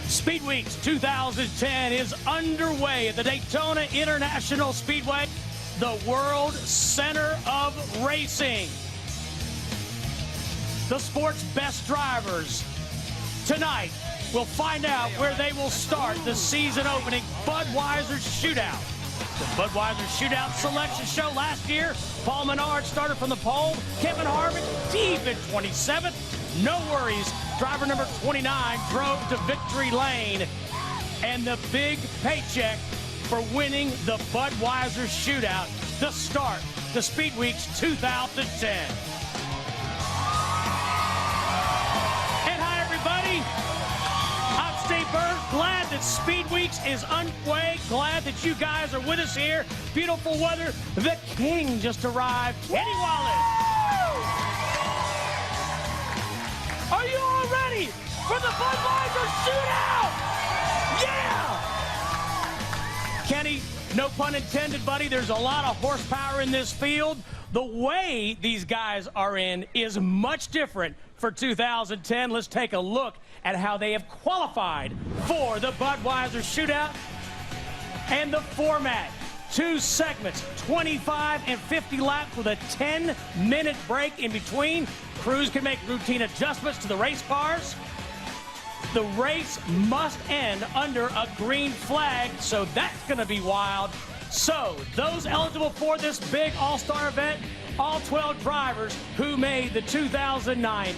Speed Weeks 2010 is underway at the Daytona International Speedway, the world center of racing. The sport's best drivers tonight will find out where they will start the season opening Budweiser Shootout. The Budweiser Shootout selection show last year, Paul Menard started from the pole, Kevin Harvick deep in 27th. No worries, driver number 29 drove to victory lane. And the big paycheck for winning the Budweiser Shootout, the start to Speed Weeks 2010. And hi, everybody. I'm Steve Bird. Glad that Speed Weeks is underway. Glad that you guys are with us here. Beautiful weather. The king just arrived. Kenny Wallace. Are you all ready for the Budweiser Shootout? Yeah! Kenny, no pun intended, buddy. There's a lot of horsepower in this field. The way these guys are in is much different for 2010. Let's take a look at how they have qualified for the Budweiser Shootout and the format. 2 segments, 25 and 50 laps with a 10-minute break in between. Crews can make routine adjustments to the race cars. The race must end under a green flag, so that's going to be wild. So, those eligible for this big all-star event, all 12 drivers who made the 2009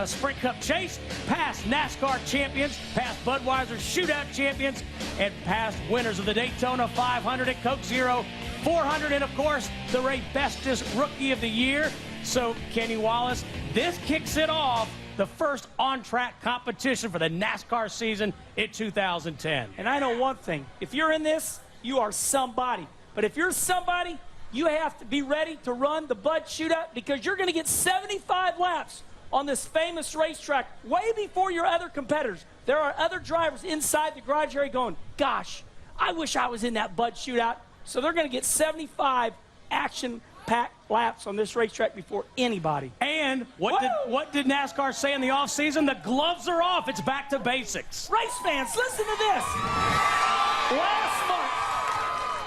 Sprint Cup Chase, past NASCAR champions, past Budweiser Shootout champions, and past winners of the Daytona 500 and Coke Zero 400, and of course, the Ray Bestest Rookie of the Year. So, Kenny Wallace, this kicks it off, the first on-track competition for the NASCAR season in 2010. And I know one thing, if you're in this, you are somebody. But if you're somebody, you have to be ready to run the Bud Shootout because you're going to get 75 laps on this famous racetrack way before your other competitors. There are other drivers inside the garage area going, gosh, I wish I was in that Bud Shootout. So they're going to get 75 action-packed laps on this racetrack before anybody. And what did NASCAR say in the offseason? The gloves are off. It's back to basics. Race fans, listen to this.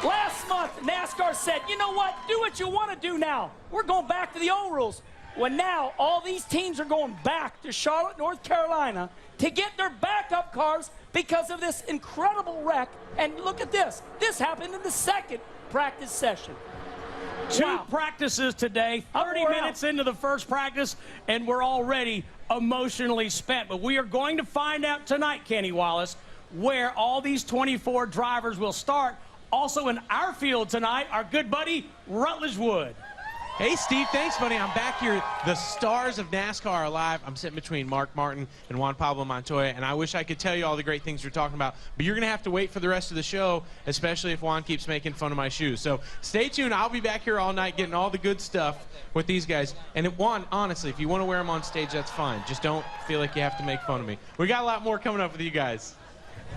Last month, NASCAR said, you know what? Do what you want to do now. We're going back to the old rules. When now all these teams are going back to Charlotte, North Carolina to get their backup cars because of this incredible wreck. And look at this. This happened in the second practice session. Two practices today, 30 minutes into the first practice, and we're already emotionally spent. But we are going to find out tonight, Kenny Wallace, where all these 24 drivers will start. Also in our field tonight, our good buddy, Rutledge Wood. Hey, Steve, thanks, buddy. I'm back here. The stars of NASCAR are alive. I'm sitting between Mark Martin and Juan Pablo Montoya, and I wish I could tell you all the great things you're talking about, but you're going to have to wait for the rest of the show, especially if Juan keeps making fun of my shoes. So stay tuned. I'll be back here all night getting all the good stuff with these guys. And Juan, honestly, if you want to wear them on stage, that's fine. Just don't feel like you have to make fun of me. We got a lot more coming up with you guys.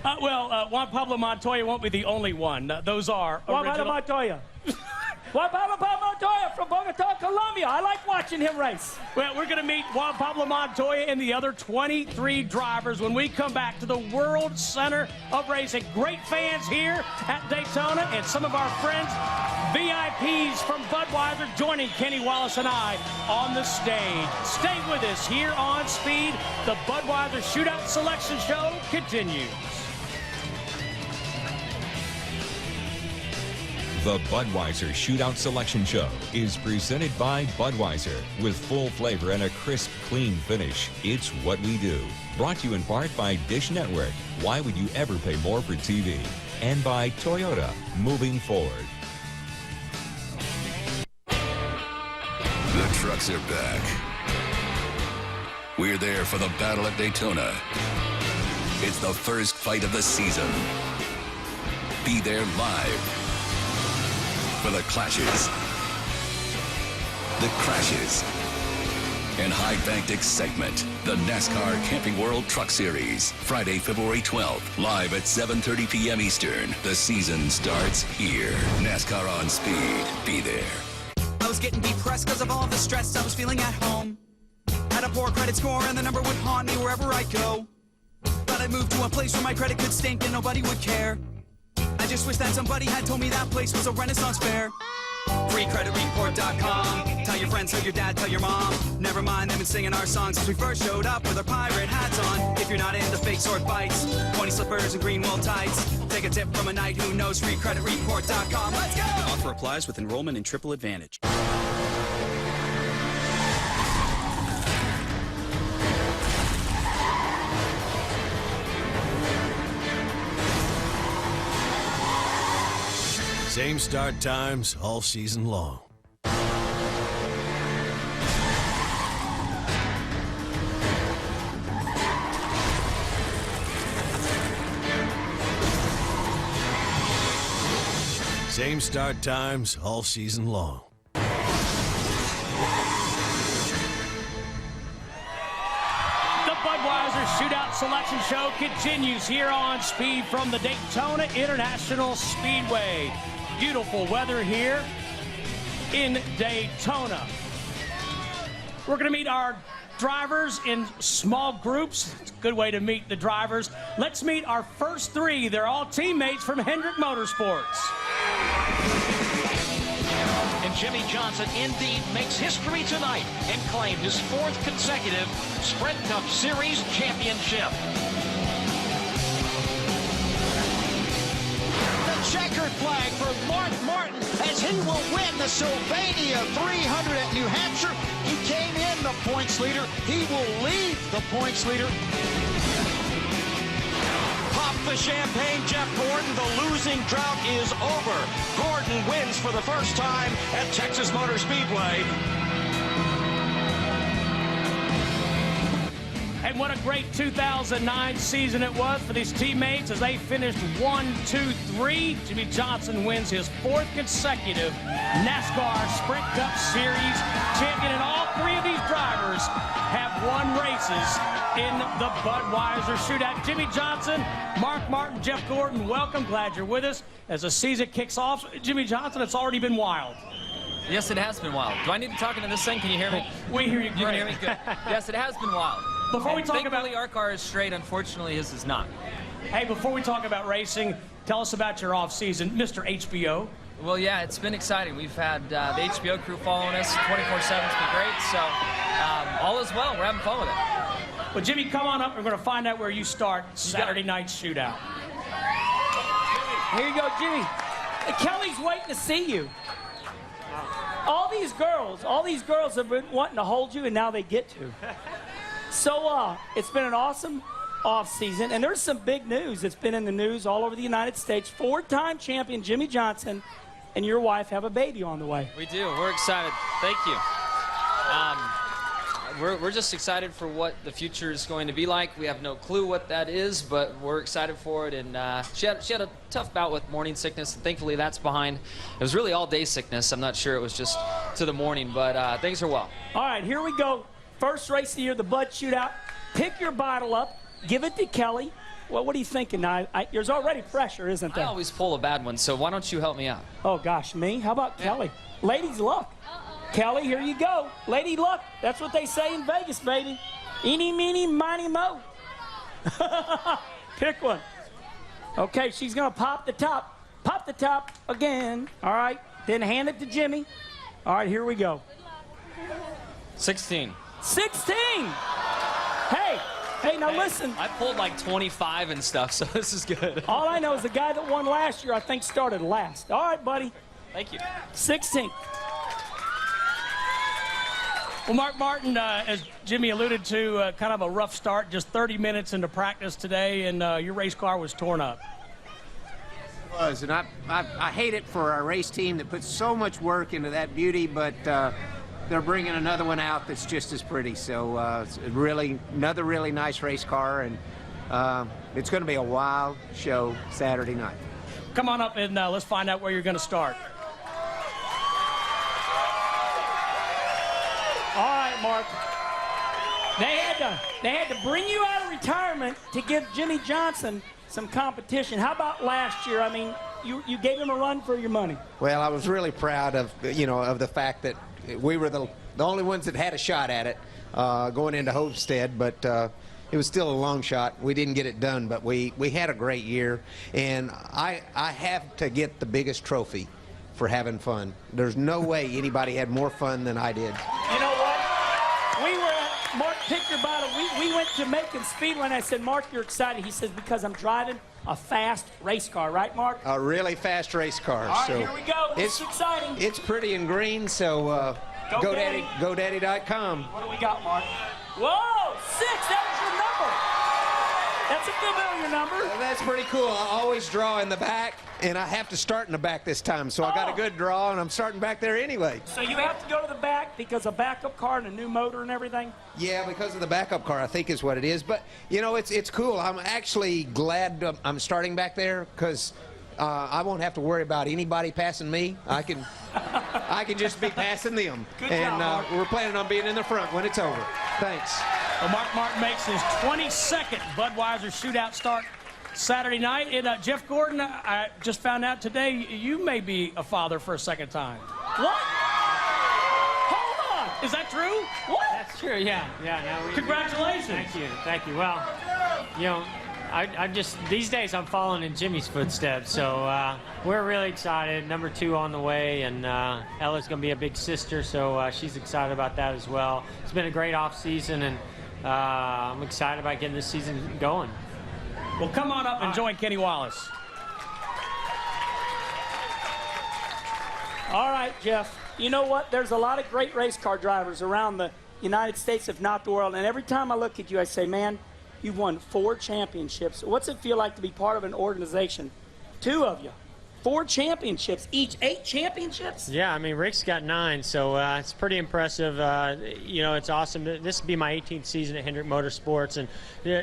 Juan Pablo Montoya won't be the only one. Those are Juan Pablo Montoya. Juan Pablo Montoya from Bogota, Colombia. I like watching him race. Well, we're going to meet Juan Pablo Montoya and the other 23 drivers when we come back to the World Center of Racing. Great fans here at Daytona and some of our friends, VIPs from Budweiser, joining Kenny Wallace and I on the stage. Stay with us here on Speed. The Budweiser Shootout Selection Show continues. The Budweiser Shootout Selection Show is presented by Budweiser. With full flavor and a crisp, clean finish, it's what we do. Brought to you in part by Dish Network. Why would you ever pay more for TV? And by Toyota, moving forward. The trucks are back. We're there for the battle at Daytona. It's the first fight of the season. Be there live for the clashes, the crashes, and high-banked excitement. The NASCAR Camping World Truck Series, Friday, February 12th, live at 7:30 p.m. Eastern. The season starts here. NASCAR on Speed. Be there. I was getting depressed because of all the stress I was feeling at home. Had a poor credit score and the number would haunt me wherever I go. But I'd move to a place where my credit could stink and nobody would care. I just wish that somebody had told me that place was a Renaissance fair. FreeCreditReport.com. Tell your friends, tell your dad, tell your mom. Never mind, they've been singing our songs since we first showed up with our pirate hats on. If you're not into fake sword fights, 20 slippers and green wool tights, take a tip from a knight who knows. FreeCreditReport.com. Let's go! Offer applies with enrollment in Triple Advantage. Same start times all season long. Same start times all season long. The Budweiser Shootout Selection Show continues here on Speed from the Daytona International Speedway. Beautiful weather here in Daytona. We're going to meet our drivers in small groups. It's a good way to meet the drivers. Let's meet our first three. They're all teammates from Hendrick Motorsports. And Jimmy Johnson indeed makes history tonight and claimed his 4th consecutive Sprint Cup Series championship. Checkered flag for Mark Martin as he will win the Sylvania 300 at New Hampshire. He came in the points leader. He will lead the points leader. Pop the champagne, Jeff Gordon. The losing drought is over. Gordon wins for the first time at Texas Motor Speedway. And what a great 2009 season it was for these teammates as they finished 1, 2, 3. Jimmy Johnson wins his 4th consecutive NASCAR Sprint Cup Series champion, and all 3 of these drivers have won races in the Budweiser Shootout. Jimmy Johnson, Mark Martin, Jeff Gordon, welcome. Glad you're with us as the season kicks off. Jimmy Johnson, it's already been wild. Yes, it has been wild. Do I need to talk into this thing? Can you hear me? We hear you great. You can hear me? Good. Yes, it has been wild. Before we talk about our car is straight, unfortunately his is not. Hey, before we talk about racing, tell us about your off season, Mr. HBO. Well, yeah, it's been exciting. We've had the HBO crew following us 24/7. It's been great. So all is well. We're having fun with it. Well, Jimmy, come on up. We're going to find out where you start Saturday night shootout. Here you go, Jimmy. Kelly's waiting to see you. All these girls have been wanting to hold you, and now they get to. So it's been an awesome off season, and there's some big news that's been in the news all over the United States. 4-time champion Jimmy Johnson and your wife have a baby on the way. We do. We're excited. Thank you. We're just excited for what the future is going to be like. We have no clue what that is, but we're excited for it. And she had a tough bout with morning sickness, and thankfully that's behind. It was really all day sickness. I'm not sure it was just to the morning, but things are well. All right, here we go. First race of the year, the Bud Shootout. Pick your bottle up, give it to Kelly. Well, what are you thinking now? There's already pressure, isn't there? I always pull a bad one, so why don't you help me out? Oh, gosh, me? How about Kelly? Ladies, luck. Kelly, here you go. Lady luck. That's what they say in Vegas, baby. Eeny, meeny, miny, mo. Pick one. Okay, she's going to pop the top. Pop the top again. All right. Then hand it to Jimmy. All right, here we go. 16. 16. Hey, now listen. I pulled like 25 and stuff, so this is good. All I know is the guy that won last year, I think, started last. All right, buddy. Thank you. 16. Well, Mark Martin, as Jimmy alluded to, kind of a rough start, just 30 minutes into practice today, and your race car was torn up. It was, and I hate it for our race team that puts so much work into that beauty, but they're bringing another one out that's just as pretty. So it's really another really nice race car, and it's going to be a wild show Saturday night. Come on up and let's find out where you're going to start. All right, Mark. They had to bring you out of retirement to give Jimmy Johnson some competition. How about last year? I mean, you gave him a run for your money. Well, I was really proud of the fact that we were the only ones that had a shot at it going into Homestead, but it was still a long shot. We didn't get it done, but we had a great year, and I have to get the biggest trophy for having fun. There's no way anybody had more fun than I did. You know what? We were at Mark picked your bottle. We went to Macon Speedway, and I said, Mark, you're excited. He says, because I'm driving a fast race car, right, Mark? A really fast race car. All right, so here we go. It's exciting. It's pretty and green, so GoDaddy.com. What do we got, Mark? Whoa, 6. That was your number. That's a familiar number. That's pretty cool. I always draw in the back, and I have to start in the back this time. So I got a good draw, and I'm starting back there anyway. So you have to go to the back because a backup car and a new motor and everything? Yeah, because of the backup car, I think is what it is. But, you know, it's cool. I'm actually glad I'm starting back there because I won't have to worry about anybody passing me. I can just be passing them. Good and job, we're planning on being in the front when it's over. Thanks. Well, Mark Martin makes his 22nd Budweiser Shootout start Saturday night. And Jeff Gordon, I just found out today you may be a father for a second time. What? Hold on. Is that true? What? That's true, yeah. No, Congratulations. Thank you. Well, you know, I just, these days I'm following in Jimmy's footsteps, so we're really excited. Number 2 on the way, and Ella's going to be a big sister, so she's excited about that as well. It's been a great off season, and I'm excited about getting this season going. Well, come on up and join Kenny Wallace. All right, Jeff. You know what? There's a lot of great race car drivers around the United States, if not the world, and every time I look at you, I say, man, you've won 4 championships. What's it feel like to be part of an organization? 2 of you. 4 championships, each 8 championships? Yeah, I mean, Rick's got 9, so it's pretty impressive. You know, it's awesome. This will be my 18th season at Hendrick Motorsports, and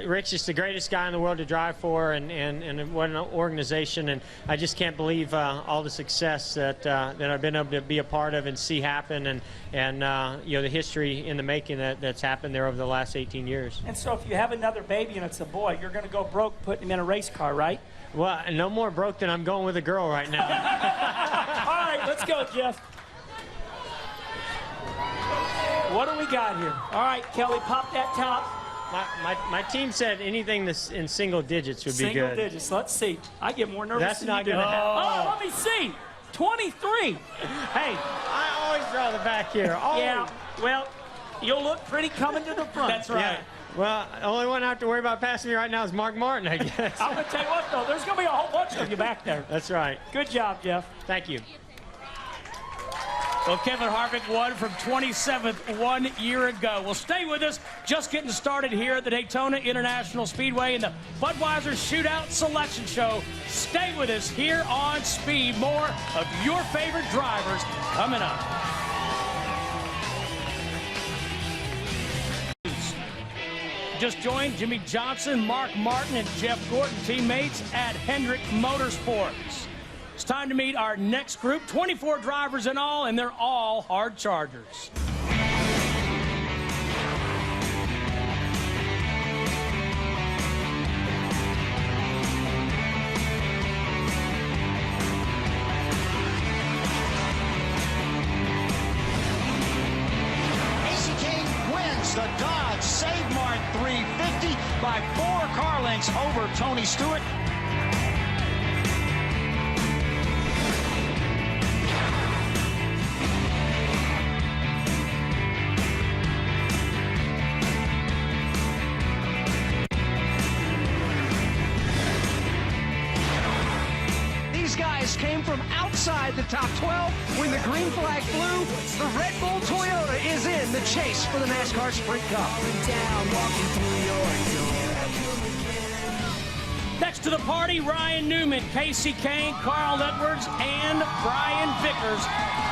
Rick's just the greatest guy in the world to drive for, and what an organization, and I just can't believe all the success that I've been able to be a part of and see happen, and you know, the history in the making that's happened there over the last 18 years. And so if you have another baby and it's a boy, you're going to go broke putting him in a race car, right? Well, no more broke than I'm going with a girl right now. All right, let's go, Jeff. What do we got here? All right, Kelly, pop that top. My team said anything this in single digits would be good. Single digits. Let's see. I get more nervous. That's not going to happen. Oh, let me see. 23. Hey, I always draw the back here. Always. Yeah, well, you'll look pretty coming to the front. That's right. Yeah. Well, the only one I have to worry about passing me right now is Mark Martin, I guess. I'm going to tell you what, though. There's going to be a whole bunch of you back there. That's right. Good job, Jeff. Thank you. Well, Kevin Harvick won from 27th 1 year ago. Well, stay with us. Just getting started here at the Daytona International Speedway in the Budweiser Shootout Selection Show. Stay with us here on Speed. More of your favorite drivers coming up. Just joined Jimmy Johnson, Mark Martin, and Jeff Gordon, teammates at Hendrick Motorsports. It's time to meet our next group, 24 drivers in all, and they're all hard chargers. The Dodge Save Mart 350 by 4 car lengths over Tony Stewart. These guys came from outside the top 12 when the green flag flew. The Red Bull Toyota is in the chase for the NASCAR Sprint Cup. Next to the party, Ryan Newman, Casey Kane, Carl Edwards, and Brian Vickers.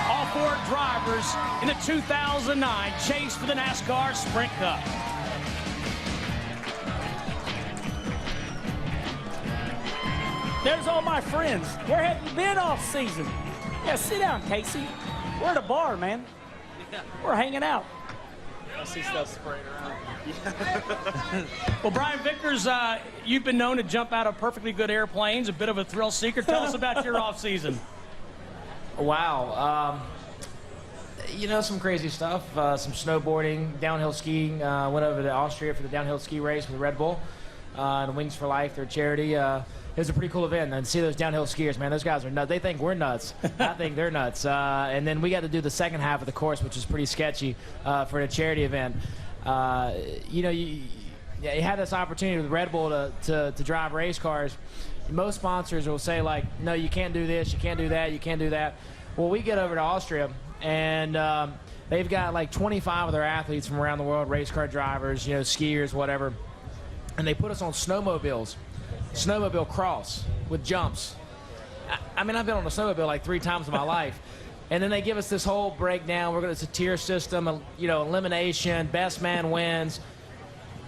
All 4 drivers in the 2009 chase for the NASCAR Sprint Cup. There's all my friends. Where have you been all season? Yeah, sit down, Casey. We're at a bar, man. We're hanging out. I see stuff spraying around. Well, Brian Vickers, you've been known to jump out of perfectly good airplanes, a bit of a thrill seeker. Tell us about your off season. Wow. You know, some crazy stuff, some snowboarding, downhill skiing. Went over to Austria for the downhill ski race with Red Bull and Wings for Life, their charity. It was a pretty cool event. And see those downhill skiers, man, those guys are nuts. They think we're nuts. I think they're nuts. And then we got to do the second half of the course, which is pretty sketchy for a charity event. You know, you have this opportunity with Red Bull to drive race cars. Most sponsors will say, like, no, you can't do this, you can't do that, you can't do that. Well, we get over to Austria, and they've got like 25 of their athletes from around the world, race car drivers, you know, skiers, whatever. And they put us on snowmobiles, snowmobile cross with jumps. I mean, I've been on a snowmobile like 3 times in my life. And then they give us this whole breakdown. It's a tier system, you know, elimination, best man wins.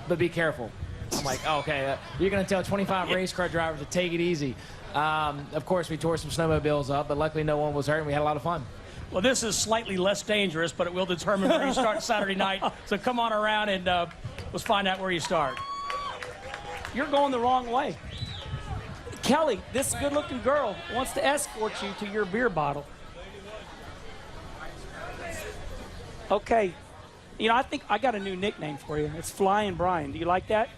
But be careful. I'm like, oh, okay, you're going to tell 25 race car drivers to take it easy. Of course, we tore some snowmobiles up, but luckily no one was hurt, and we had a lot of fun. Well, this is slightly less dangerous, but it will determine where you start Saturday night. So come on around, and let's find out where you start. You're going the wrong way. Kelly, this good-looking girl wants to escort you to your beer bottle. Okay. You know, I think I got a new nickname for you. It's Flying Brian. Do you like that?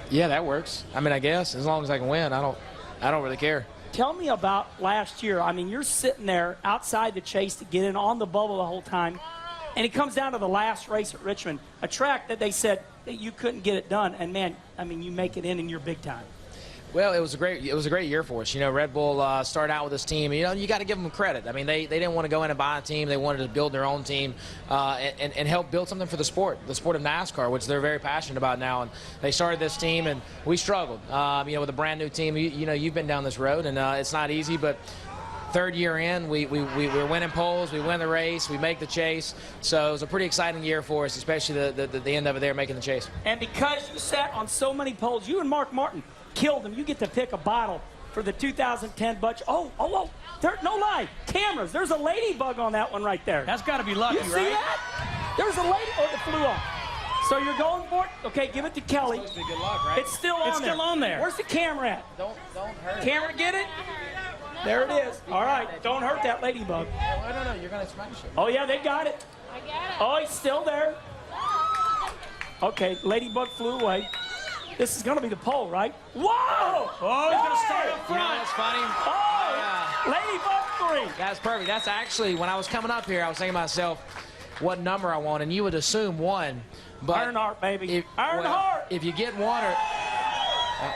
Yeah, that works. I mean, I guess as long as I can win, I don't really care. Tell me about last year. I mean, you're sitting there outside the chase to get in on the bubble the whole time, and it comes down to the last race at Richmond, a track that they said that you couldn't get it done. And man, I mean, you make it in and you're big time. Well, it was a great year for us. You know, Red Bull started out with this team. You know, you got to give them credit. I mean, they didn't want to go in and buy a team. They wanted to build their own team and help build something for the sport of NASCAR, which they're very passionate about now. And they started this team, and we struggled. You know, with a brand new team. You know, you've been down this road, and it's not easy. But third year in, we're winning poles, we win the race, we make the chase. So it was a pretty exciting year for us, especially the end of it there, making the chase. And because you sat on so many poles, you and Mark Martin killed them. You get to pick a bottle for the 2010 Butch. Oh, no lie. Cameras. There's a ladybug on that one right there. That's got to be lucky, right? You right? see that? There's a lady. Oh, it flew off. So you're going for it? Okay, give it to Kelly. It's supposed to be good luck, right? It's still on there. It's still on there. Where's the camera at? Don't hurt it. Camera, get it? There it is. All right. Don't hurt that ladybug. No, you're going to smash it. Oh, yeah, they got it. I get it. Oh, it's still there. Okay, ladybug flew away. This is going to be the pole, right? Whoa! Oh, he's going to start up You know front. what's funny? Ladybug 3. That's perfect. That's actually, when I was coming up here, I was thinking to myself what number I want, and you would assume 1. But Earnhardt, baby. Well, Earnhardt. if you get 1 or...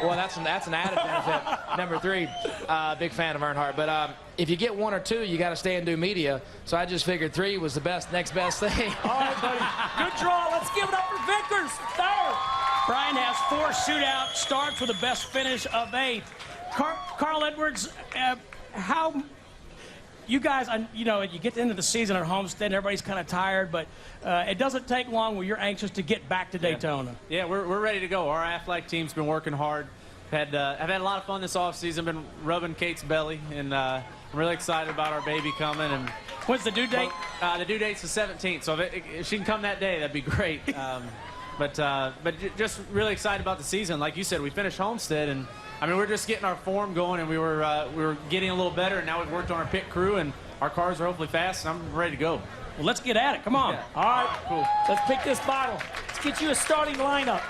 well, that's an added benefit. Number 3, big fan of Earnhardt. But if you get 1 or 2, you got to stay and do media. So I just figured 3 was the next best thing. All right, buddy. Good draw. Let's give it up for Vickers. Third. Brian has 4 shootout starts with the best finish of 8th. Carl Edwards, how you guys, you know, you get into the season at Homestead and everybody's kind of tired, but it doesn't take long when you're anxious to get back to Daytona. Yeah, we're ready to go. Our athletic team's been working hard. I've had a lot of fun this offseason. Been rubbing Kate's belly, and I'm really excited about our baby coming. And when's the due date? The due date's the 17th, so if she can come that day, that'd be great. But just really excited about the season. Like you said, we finished Homestead, and I mean, we're just getting our form going, and we were getting a little better, and now we've worked on our pit crew, and our cars are hopefully fast, and I'm ready to go. Well, let's get at it. Come on. Yeah. All right, cool. Let's pick this bottle. Let's get you a starting lineup.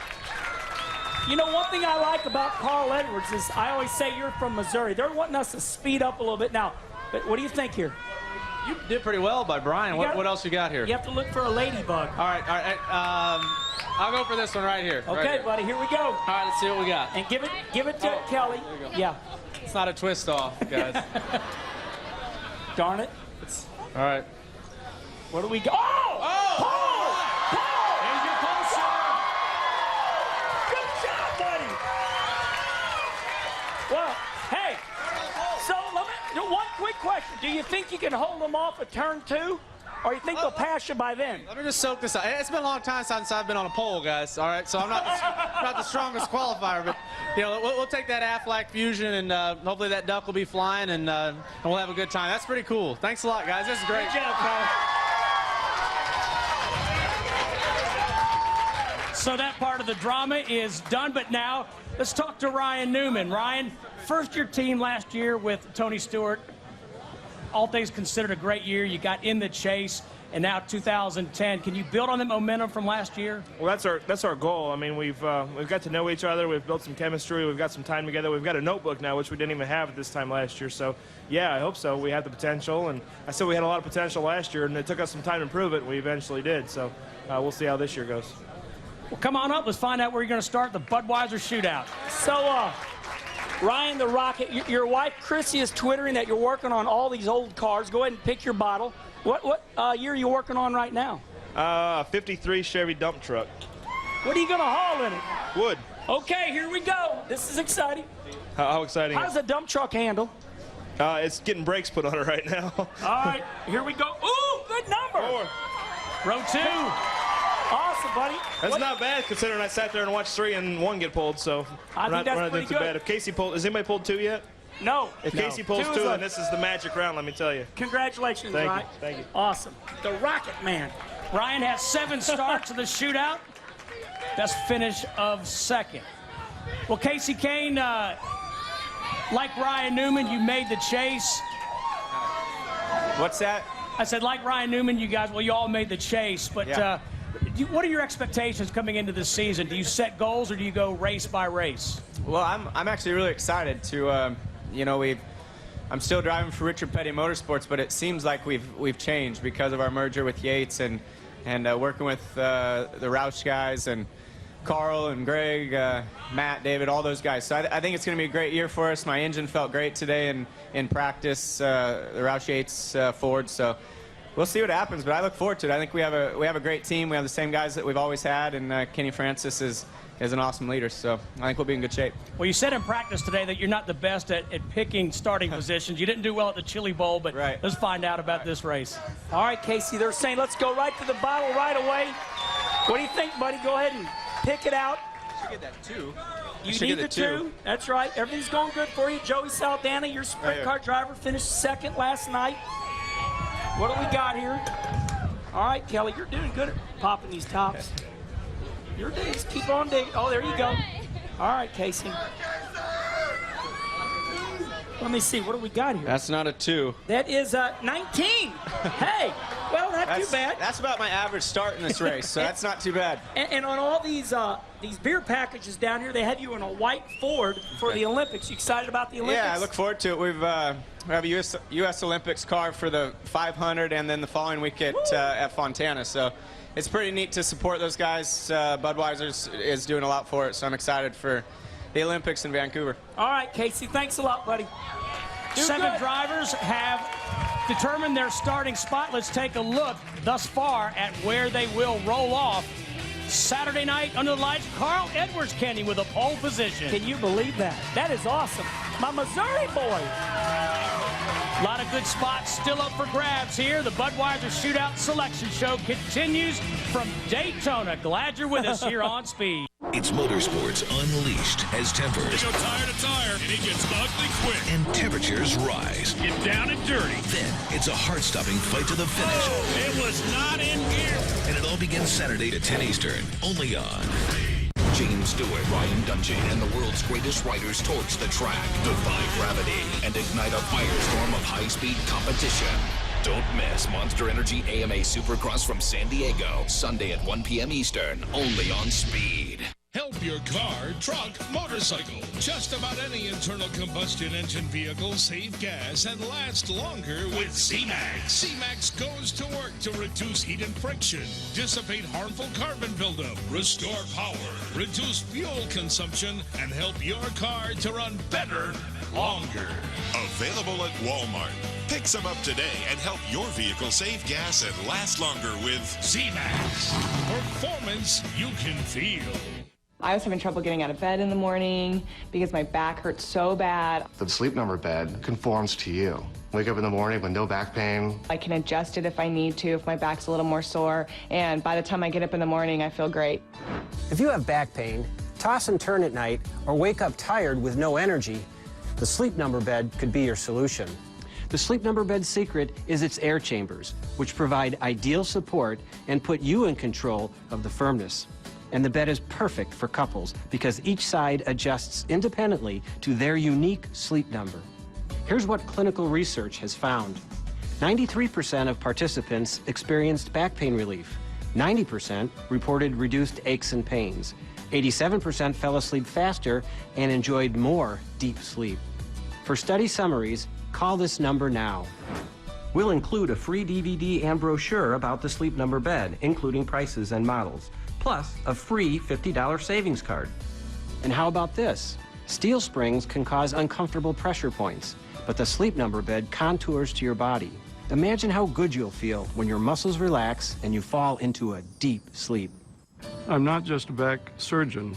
You know, one thing I like about Carl Edwards is I always say you're from Missouri. They're wanting us to speed up a little bit now. But what do you think here? You did pretty well by Brian. What else you got here? You have to look for a ladybug. All right. I'll go for this one right here. Okay, right here. buddy, here we go. All right, let's see what we got. And give it to Kelly. There you go. Yeah. It's not a twist off, guys. Darn it. All right. Where do we go? Oh! Paul! There's your pole shot. Good job, buddy. Well, hey, so one quick question. Do you think you can hold them off at turn 2? Or you think they'll pass you by then? Let me just soak this out. It's been a long time since I've been on a pole, guys. All right, so I'm not the strongest qualifier, but you know we'll take that Aflac Fusion, and hopefully that duck will be flying, and we'll have a good time. That's pretty cool. Thanks a lot, guys. This is great. Good job, Carl. So that part of the drama is done, but now let's talk to Ryan Newman. Ryan, first-year team last year with Tony Stewart. All things considered, a great year. You got in the chase. and now 2010. Can you build on that momentum from last year? Well, that's our goal. I mean, we've got to know each other. We've built some chemistry. We've got some time together. We've got a notebook now, which we didn't even have at this time last year. So, yeah, I hope so. We have the potential, and I said we had a lot of potential last year, and it took us some time to prove it, and we eventually did. So, we'll see how this year goes. Well, come on up. Let's find out where you're going to start the Budweiser Shootout. So, Ryan the Rocket, your wife Chrissy is twittering that you're working on all these old cars. Go ahead and pick your bottle. What year are you working on right now? 53 Chevy dump truck. What are you going to haul in it? Wood. Okay, here we go. This is exciting. How exciting? How does a dump truck handle? It's getting brakes put on it right now. All right, here we go. Ooh, good number. 4. Row 2. Awesome, buddy. That's not bad considering I sat there and watched 3 and 1 get pulled. So I think that's pretty too good. bad. If Casey pulled, has anybody pulled 2 yet? No. If Casey pulls 2, then this is the magic round. Let me tell you. Congratulations, Thank Ryan. you. Thank you. Awesome. The Rocket Man. Ryan has 7 starts in the shootout. Best finish of second. Well, Casey Kane, like Ryan Newman, you made the chase. What's that? I said, like Ryan Newman, you guys, well, you all made the chase, but yeah. What are your expectations coming into this season? Do you set goals or do you go race by race? Well, I'm actually really excited to, I'm still driving for Richard Petty Motorsports, but it seems like we've changed because of our merger with Yates and working with the Roush guys and Carl and Greg, Matt, David, all those guys. So I think it's going to be a great year for us. My engine felt great today in practice, the Roush Yates Ford. So we'll see what happens, but I look forward to it. I think we have a great team. We have the same guys that we've always had, and Kenny Francis is an awesome leader. So I think we'll be in good shape. Well, you said in practice today that you're not the best at picking starting positions. You didn't do well at the Chili Bowl, but let's find out about this race. All right, Casey, they're saying let's go right to the bottle right away. What do you think, buddy? Go ahead and pick it out. You should get that 2. You need the 2. That's right. Everything's going good for you. Joey Saldana, your sprint car driver, finished second last night. What do we got here? All right, Kelly, you're doing good at popping these tops. You're doing, just keep on digging. Oh, there you go. All right, Casey. Let me see. What do we got here? That's not a 2. That is 19. Hey, well, not too bad. That's about my average start in this race, so that's not too bad. And on all these beer packages down here, they have you in a white Ford for the Olympics. You excited about the Olympics? Yeah, I look forward to it. We have a U.S. Olympics car for the 500 and then the following week at Fontana. So it's pretty neat to support those guys. Budweiser is doing a lot for it, so I'm excited for the Olympics in Vancouver. All right, Casey, thanks a lot, buddy. 7 drivers have determined their starting spot. Let's take a look thus far at where they will roll off. Saturday night under the lights, Carl Edwards, Kenny, with a pole position. Can you believe that? That is awesome. My Missouri boy. A lot of good spots still up for grabs here. The Budweiser Shootout Selection Show continues from Daytona. Glad you're with us here on Speed. It's motorsports unleashed as tempers. They go tire to tire, and it gets ugly quick. And temperatures rise. Get down and dirty. Then it's a heart-stopping fight to the finish. Oh, it was not in gear. And it all begins Saturday at 10 Eastern, only on James Stewart, Ryan Dungey, and the world's greatest riders torch the track, defy gravity, and ignite a firestorm of high-speed competition. Don't miss Monster Energy AMA Supercross from San Diego, Sunday at 1 p.m. Eastern, only on Speed. Help your car, truck, motorcycle. Just about any internal combustion engine vehicle save gas and last longer with C-Max. C-Max goes to work to reduce heat and friction, dissipate harmful carbon buildup, restore power, reduce fuel consumption, and help your car to run better, longer. Available at Walmart. Pick some up today and help your vehicle save gas and last longer with C-Max. Performance you can feel. I was having trouble getting out of bed in the morning because my back hurt so bad. The Sleep Number bed conforms to you. Wake up in the morning with no back pain. I can adjust it if I need to, if my back's a little more sore, and by the time I get up in the morning, I feel great. If you have back pain, toss and turn at night, or wake up tired with no energy, the Sleep Number bed could be your solution. The Sleep Number bed's secret is its air chambers, which provide ideal support and put you in control of the firmness. And the bed is perfect for couples because each side adjusts independently to their unique sleep number. Here's what clinical research has found. 93% of participants experienced back pain relief. 90% reported reduced aches and pains. 87% fell asleep faster and enjoyed more deep sleep. For study summaries, call this number now. We'll include a free DVD and brochure about the Sleep Number bed, including prices and models, plus a free $50 savings card. And how about this? Steel springs can cause uncomfortable pressure points, but the Sleep Number bed contours to your body. Imagine how good you'll feel when your muscles relax and you fall into a deep sleep. I'm not just a back surgeon,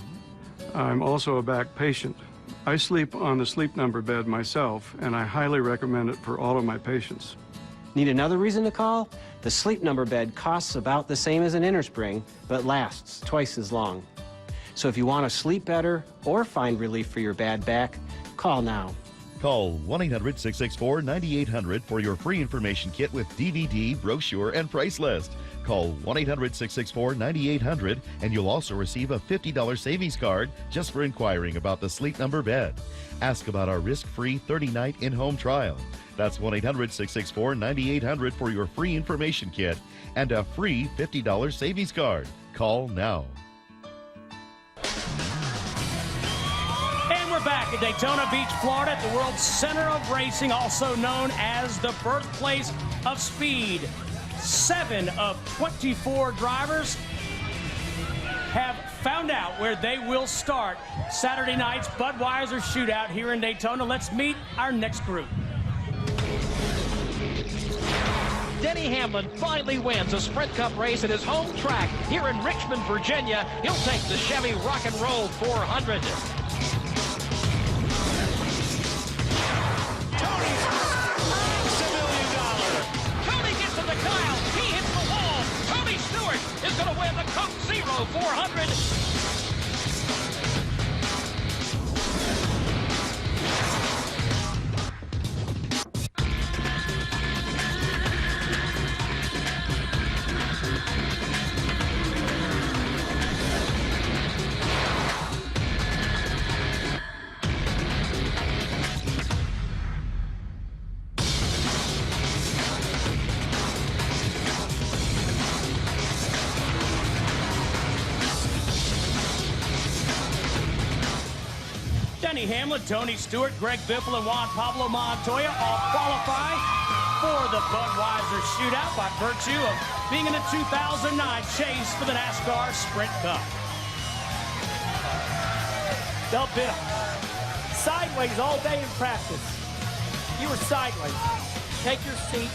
I'm also a back patient. I sleep on the Sleep Number bed myself, and I highly recommend it for all of my patients. Need another reason to call? The Sleep Number bed costs about the same as an innerspring, but lasts twice as long. So if you want to sleep better or find relief for your bad back, call now. Call 1-800-664-9800 for your free information kit with DVD, brochure, and price list. Call 1-800-664-9800 and you'll also receive a $50 savings card just for inquiring about the Sleep Number bed. Ask about our risk-free 30-night in-home trial. That's 1-800-664-9800 for your free information kit and a free $50 savings card. Call now. And we're back at Daytona Beach, Florida, at the world's center of racing, also known as the birthplace of speed. 7 of 24 drivers have found out where they will start Saturday night's Budweiser Shootout here in Daytona. Let's meet our next group. Denny Hamlin finally wins a Sprint Cup race at his home track here in Richmond, Virginia. He'll take the Chevy Rock and Roll 400. Is going to win the Coke Zero 400. Denny Hamlin, Tony Stewart, Greg Biffle, and Juan Pablo Montoya all qualify for the Budweiser Shootout by virtue of being in the 2009 chase for the NASCAR Sprint Cup. They'll bit sideways all day in practice. You were sideways. Take your seat.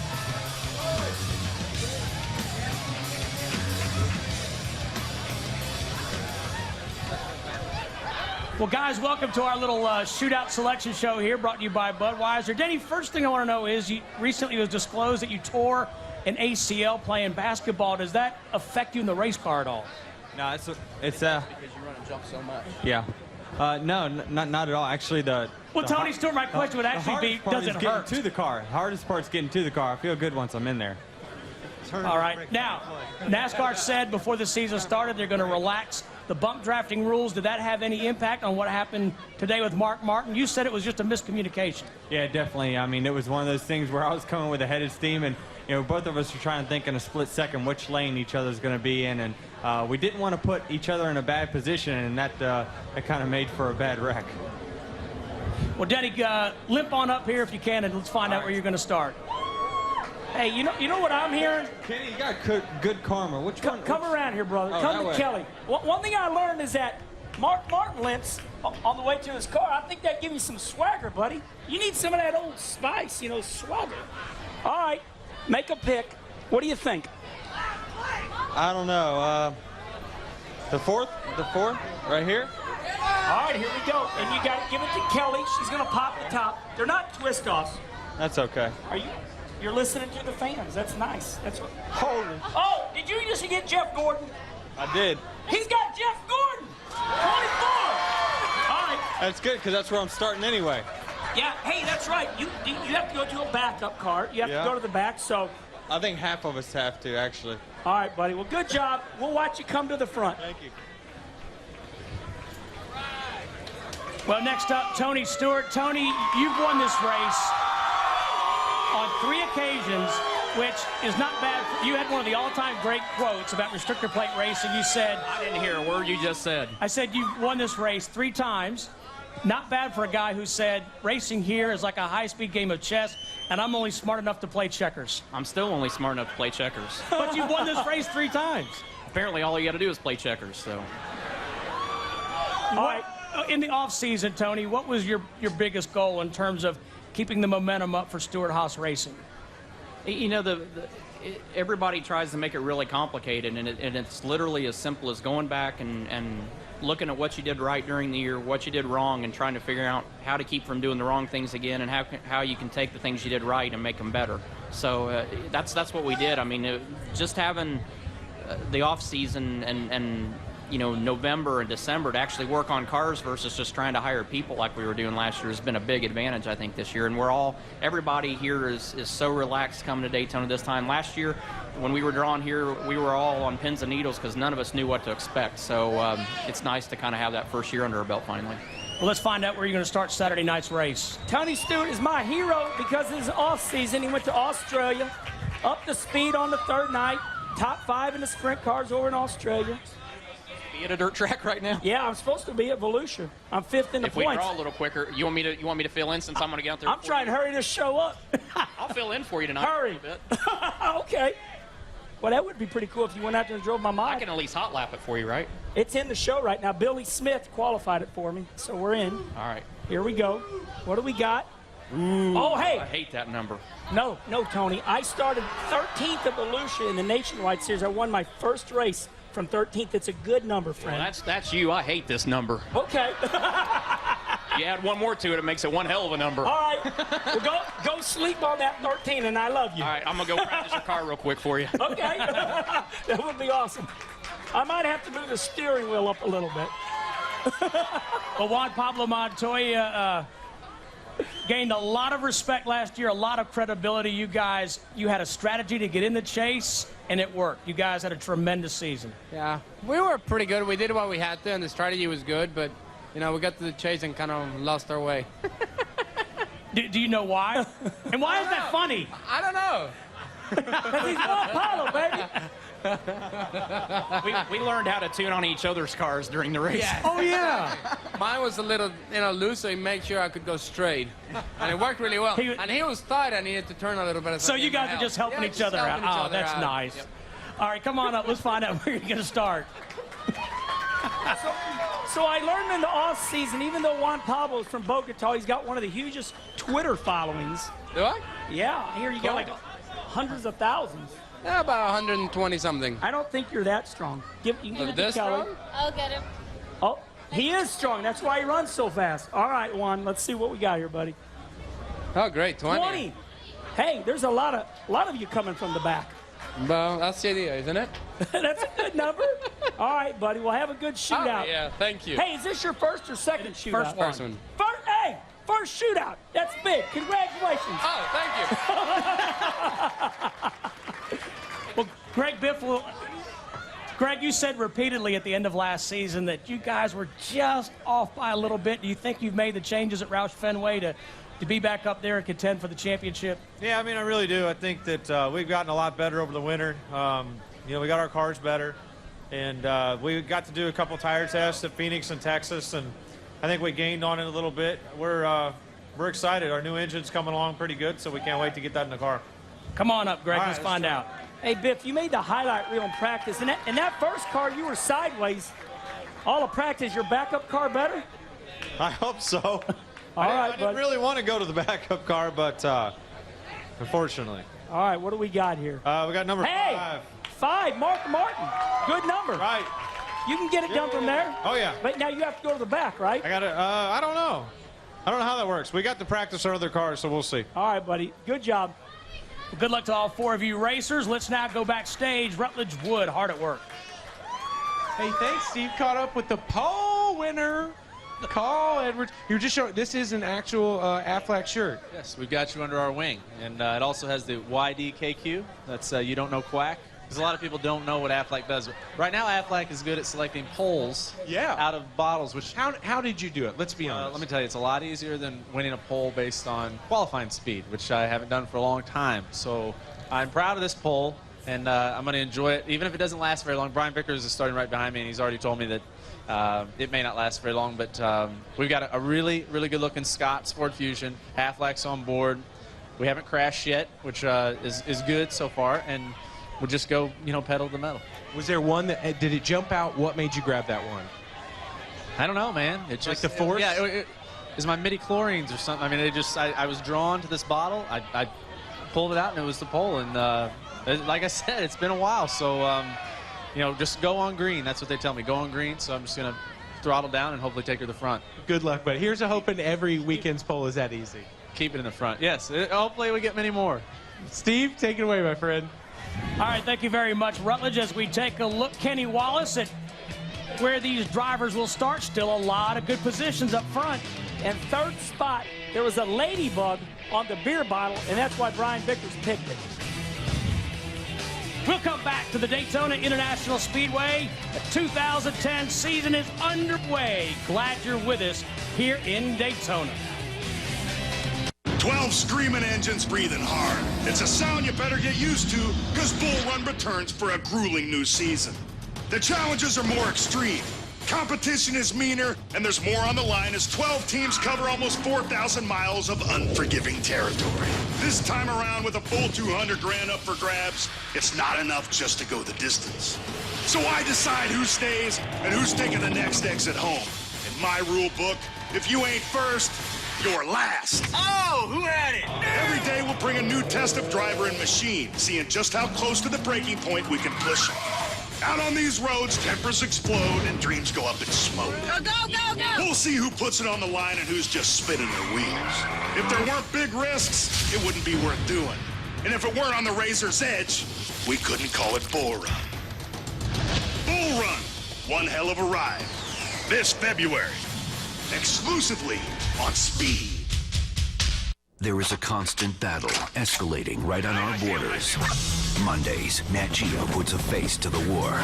Well, guys, welcome to our little shootout selection show here, brought to you by Budweiser. Denny, first thing I want to know is, recently it was disclosed that you tore an ACL playing basketball. Does that affect you in the race car at all? No, it's because you run and jump so much. Yeah. No, not at all. Actually, Well, Tony Stewart, my question would actually be, does it hurt? To the car. The hardest part's getting to the car. I feel good once I'm in there. All right. Now, NASCAR said before the season started they're going to relax the bump drafting rules. Did that have any impact on what happened today with Mark Martin? You said it was just a miscommunication. Yeah, definitely. I mean, it was one of those things where I was coming with a head of steam, and both of us were trying to think in a split second which lane each other's going to be in, and we didn't want to put each other in a bad position, and that kind of made for a bad wreck. Well, Denny, limp on up here if you can, and let's find out where you're going to start. Hey, you know what I'm hearing? Kenny, you got good karma. Which one? Come around here, brother. Oh, Come to way. Kelly. One thing I learned is that Mark Martin limps on the way to his car. I think that gives you some swagger, buddy. You need some of that old spice, swagger. All right, make a pick. What do you think? I don't know. The fourth, right here. All right, here we go. And you got to give it to Kelly. She's going to pop the top. They're not twist-offs. That's okay. You're listening to the fans. That's nice. That's what. Holy. Oh, did you just get Jeff Gordon? I did. He's got Jeff Gordon. 24. All right. That's good because that's where I'm starting anyway. Yeah. Hey, that's right. You have to go to a backup car. You have to go to the back. So. I think half of us have to actually. All right, buddy. Well, good job. We'll watch you come to the front. Thank you. Well, next up, Tony Stewart. Tony, you've won this race. on 3 occasions, which is not bad. You had one of the all-time great quotes about restrictor plate racing. You said, I didn't hear a word you just said. I said you've won this race 3 times. Not bad for a guy who said racing here is like a high-speed game of chess, and I'm only smart enough to play checkers. I'm still only smart enough to play checkers. But you've won this race 3 times. Apparently, all you got to do is play checkers. So. All right. In the off-season, Tony, what was your biggest goal in terms of keeping the momentum up for Stewart-Haas Racing? You know, everybody tries to make it really complicated, and it's literally as simple as going back and looking at what you did right during the year, what you did wrong, and trying to figure out how to keep from doing the wrong things again, and how you can take the things you did right and make them better. So that's what we did. I mean, just having the off season and you know, November and December to actually work on cars versus just trying to hire people like we were doing last year has been a big advantage, I think, this year. And everybody here is so relaxed coming to Daytona this time. Last year, when we were drawn here, we were all on pins and needles because none of us knew what to expect. So it's nice to kind of have that first year under our belt finally. Well, let's find out where you're going to start Saturday night's race. Tony Stewart is my hero because of his off season. He went to Australia, up to speed on the 3rd night, top 5 in the sprint cars over in Australia. At a dirt track right now? Yeah, I'm supposed to be at Volusia. I'm 5th in the points. If points. we draw a little quicker, you want me to fill in since I'm going to get out there? I'm trying to hurry to show up. I'll fill in for you tonight. Hurry. A bit. Okay. Well, that would be pretty cool if you went out there and drove my mod. I can at least hot lap it for you, right? It's in the show right now. Billy Smith qualified it for me, so we're in. All right. Here we go. What do we got? Ooh, oh, hey. I hate that number. No, Tony. I started 13th at Volusia in the Nationwide Series. I won my first race from 13th. It's a good number, friend. Well, that's you. I hate this number. Okay. You add one more to it, it makes it one hell of a number. All right. Well, go sleep on that 13, and I love you. All right, I'm going to go practice your car real quick for you. Okay. That would be awesome. I might have to move the steering wheel up a little bit. Well, Juan Pablo Montoya gained a lot of respect last year, a lot of credibility. You had a strategy to get in the chase, and it worked. You guys had a tremendous season. Yeah, we were pretty good. We did what we had to, and the strategy was good, but, you know, we got to the chase and kind of lost our way. Do you know why? And why is that funny? I don't know. Because he's Juan Pablo, baby. we learned how to tune on each other's cars during the race. Yeah. Oh, yeah. Mine was a little, loose, so he made sure I could go straight. And it worked really well. And he was tight. I needed to turn a little bit. So you guys are just helping each other out. Oh, that's nice. Yep. All right, come on up. Let's find out where you're going to start. So I learned in the off season, even though Juan Pablo's from Bogota, he's got one of the hugest Twitter followings. Do I? Yeah, here you got like hundreds of thousands. Yeah, about 120 something. I don't think you're that strong. You can give it to This Kelly. strong? I'll get him. Oh, he is strong. That's why he runs so fast. All right, Juan, let's see what we got here, buddy. Oh, great, 20. Hey, there's a lot of you coming from the back. Well, that's the idea, isn't it? That's a good number. All right, buddy. We'll have a good shootout. Oh, yeah, thank you. Hey, is this your first or second shootout? First one. First shootout. That's big. Congratulations. Oh, thank you. Well, Greg, you said repeatedly at the end of last season that you guys were just off by a little bit. Do you think you've made the changes at Roush Fenway to be back up there and contend for the championship? Yeah, I mean, I really do. I think that we've gotten a lot better over the winter. You know, we got our cars better, and we got to do a couple tire tests at Phoenix and Texas, and I think we gained on it a little bit. We're excited. Our new engine's coming along pretty good, so we can't wait to get that in the car. Come on up, Greg. All right, let's find out. Hey, Biff, you made the highlight reel in practice. In that first car, you were sideways. All of practice, your backup car better? I hope so. I didn't really want to go to the backup car, but unfortunately. All right, what do we got here? We got number 5. 5, Mark Martin. Good number. Right. You can get it done from there. Oh, yeah. But now you have to go to the back, right? I got it. I don't know. I don't know how that works. We got to practice our other cars, so we'll see. All right, buddy. Good job. Well, good luck to all 4 of you racers. Let's now go backstage. Rutledge Wood, hard at work. Hey, thanks, Steve. Caught up with the pole winner, Carl Edwards. You were just showing, this is an actual Aflac shirt. Yes, we've got you under our wing. And it also has the YDKQ. That's You Don't Know Quack. because a lot of people don't know what Aflac does. Right now, Aflac is good at selecting poles out of bottles. Which How did you do it? Let's be honest. let me tell you, it's a lot easier than winning a pole based on qualifying speed, which I haven't done for a long time. So I'm proud of this pole, and I'm going to enjoy it, even if it doesn't last very long. Brian Vickers is starting right behind me, and he's already told me that it may not last very long, but we've got a really, really good-looking Scott's Ford Fusion. Aflac's on board. We haven't crashed yet, which is good so far, and we'll just go, pedal to the metal. Was there one that did it jump out? What made you grab that one? I don't know, man. It's like the force. Yeah, it was my midi-chlorines or something. I mean, I was drawn to this bottle. I pulled it out, and it was the pole. And like I said, it's been a while, so just go on green. That's what they tell me. Go on green. So I'm just gonna throttle down and hopefully take her to the front. Good luck, but here's a hoping every weekend's pole is that easy. Keep it in the front. Yes. Hopefully we get many more. Steve, take it away, my friend. All right, thank you very much, Rutledge. As we take a look, Kenny Wallace, at where these drivers will start. Still a lot of good positions up front. And third spot, there was a ladybug on the beer bottle, and that's why Brian Vickers picked it. We'll come back to the Daytona International Speedway. The 2010 season is underway. Glad you're with us here in Daytona. 12 screaming engines breathing hard. It's a sound you better get used to, because Bull Run returns for a grueling new season. The challenges are more extreme. Competition is meaner, and there's more on the line as 12 teams cover almost 4,000 miles of unforgiving territory. This time around, with a full 200 grand up for grabs, it's not enough just to go the distance. So I decide who stays and who's taking the next exit home. In my rule book, if you ain't first, you're last. Oh, who had it? Every day we'll bring a new test of driver and machine, seeing just how close to the breaking point we can push them. Out on these roads, tempers explode and dreams go up in smoke. Go, go, go, go! We'll see who puts it on the line and who's just spinning their wheels. If there weren't big risks, it wouldn't be worth doing. And if it weren't on the razor's edge, we couldn't call it Bull Run. Bull Run, one hell of a ride. This February, exclusively on Speed. There is a constant battle escalating right on our borders. Mondays, Nat Geo puts a face to the war,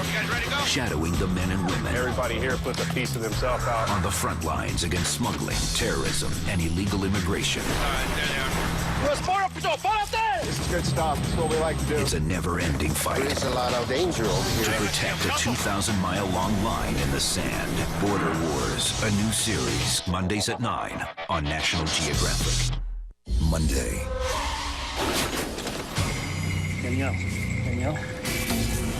shadowing the men and women. Everybody here puts a piece of themselves out. On the front lines against smuggling, terrorism, and illegal immigration. U.S. Border Patrol, fall out there! This is good stuff. This is what we like to do. It's a never-ending fight. There's a lot of danger over here. To protect a 2,000-mile-long line in the sand. Border Wars, a new series, Mondays at 9 on National Geographic. Monday. Danielle?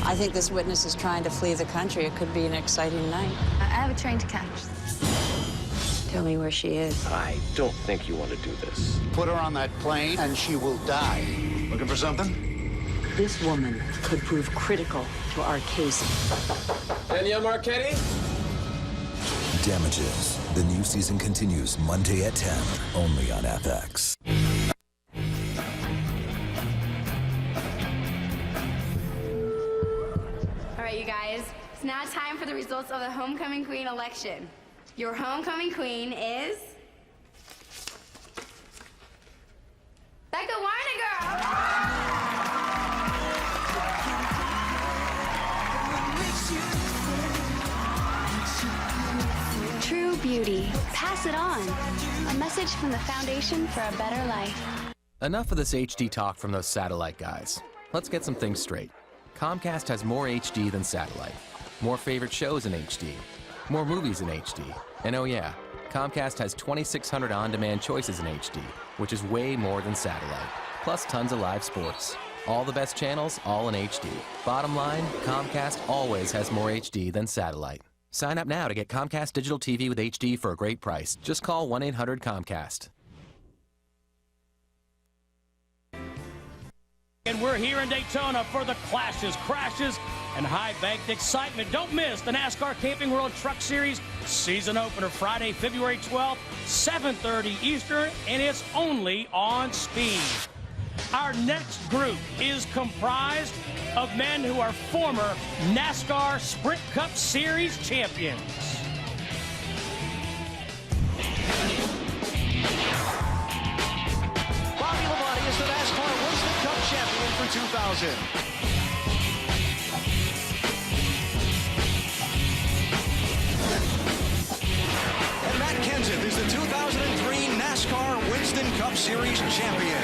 I think this witness is trying to flee the country. It could be an exciting night. I have a train to catch. Tell me where she is. I don't think you want to do this. Put her on that plane and she will die. Looking for something? This woman could prove critical to our case. Danielle Marchetti? Damages. The new season continues Monday at 10, only on FX. All right, you guys. It's now time for the results of the homecoming queen election. Your homecoming queen is Becca Warniger. True beauty. Pass it on. A message from the Foundation for a Better Life. Enough of this HD talk from those satellite guys. Let's get some things straight. Comcast has more HD than satellite. More favorite shows in HD. More movies in HD. And oh yeah, Comcast has 2,600 on-demand choices in HD, which is way more than satellite. Plus tons of live sports. All the best channels, all in HD. Bottom line, Comcast always has more HD than satellite. Sign up now to get Comcast Digital TV with HD for a great price. Just call 1-800-COMCAST. And we're here in Daytona for the clashes, crashes, and high-banked excitement. Don't miss the NASCAR Camping World Truck Series season opener Friday, February 12th, 7:30 Eastern, and it's only on Speed. Our next group is comprised of men who are former NASCAR Sprint Cup Series champions. Bobby Labonte is the NASCAR Winston Cup champion for 2000. Series champion.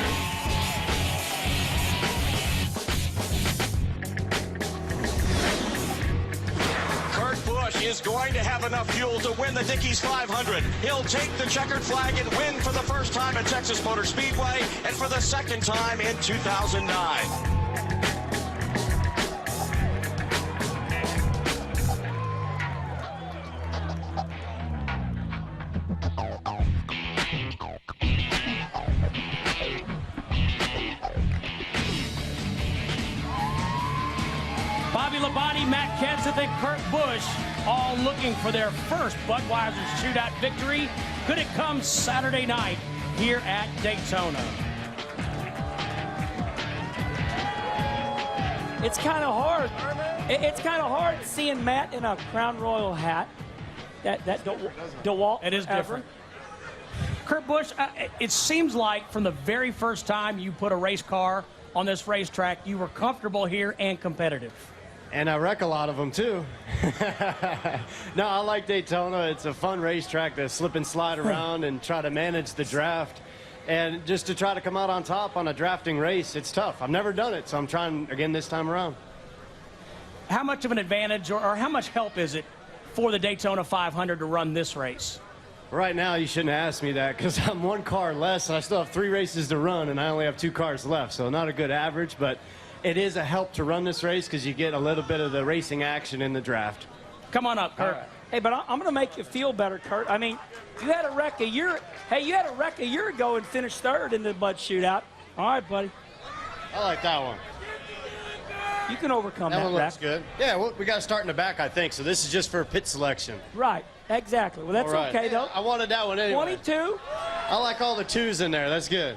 Kurt Busch is going to have enough fuel to win the Dickies 500. He'll take the checkered flag and win for the first time at Texas Motor Speedway and for the second time in 2009. Bobby Labonte, Matt Kenseth, and Kurt Busch all looking for their first Budweiser Shootout victory. Could it come Saturday night here at Daytona? It's kind of hard. It's kind of hard seeing Matt in a Crown Royal hat. That DeWalt. It is different. Kurt Busch, it seems like from the very first time you put a race car on this racetrack, you were comfortable here and competitive. And I wreck a lot of them, too. No, I like Daytona. It's a fun racetrack to slip and slide around and try to manage the draft. And just to try to come out on top on a drafting race, it's tough. I've never done it, so I'm trying again this time around. How much of an advantage or how much help is it for the Daytona 500 to run this race? Right now, you shouldn't ask me that because I'm one car less, and I still have 3 races to run, and I only have 2 cars left, so not a good average, but it is a help to run this race because you get a little bit of the racing action in the draft. Come on up, Kurt. Right. Hey, but I'm going to make you feel better, Kurt. I mean, you had a wreck a year. Hey, you had a wreck a year ago and finished 3rd in the Bud Shootout. All right, buddy. I like that one. You can overcome that. That one looks wreck. good. Yeah, well, we got to start in the back, I think. So this is just for pit selection. Right. Exactly. Well, that's right. okay, though. I wanted that one anyway. 22. I like all the 2s in there. That's good.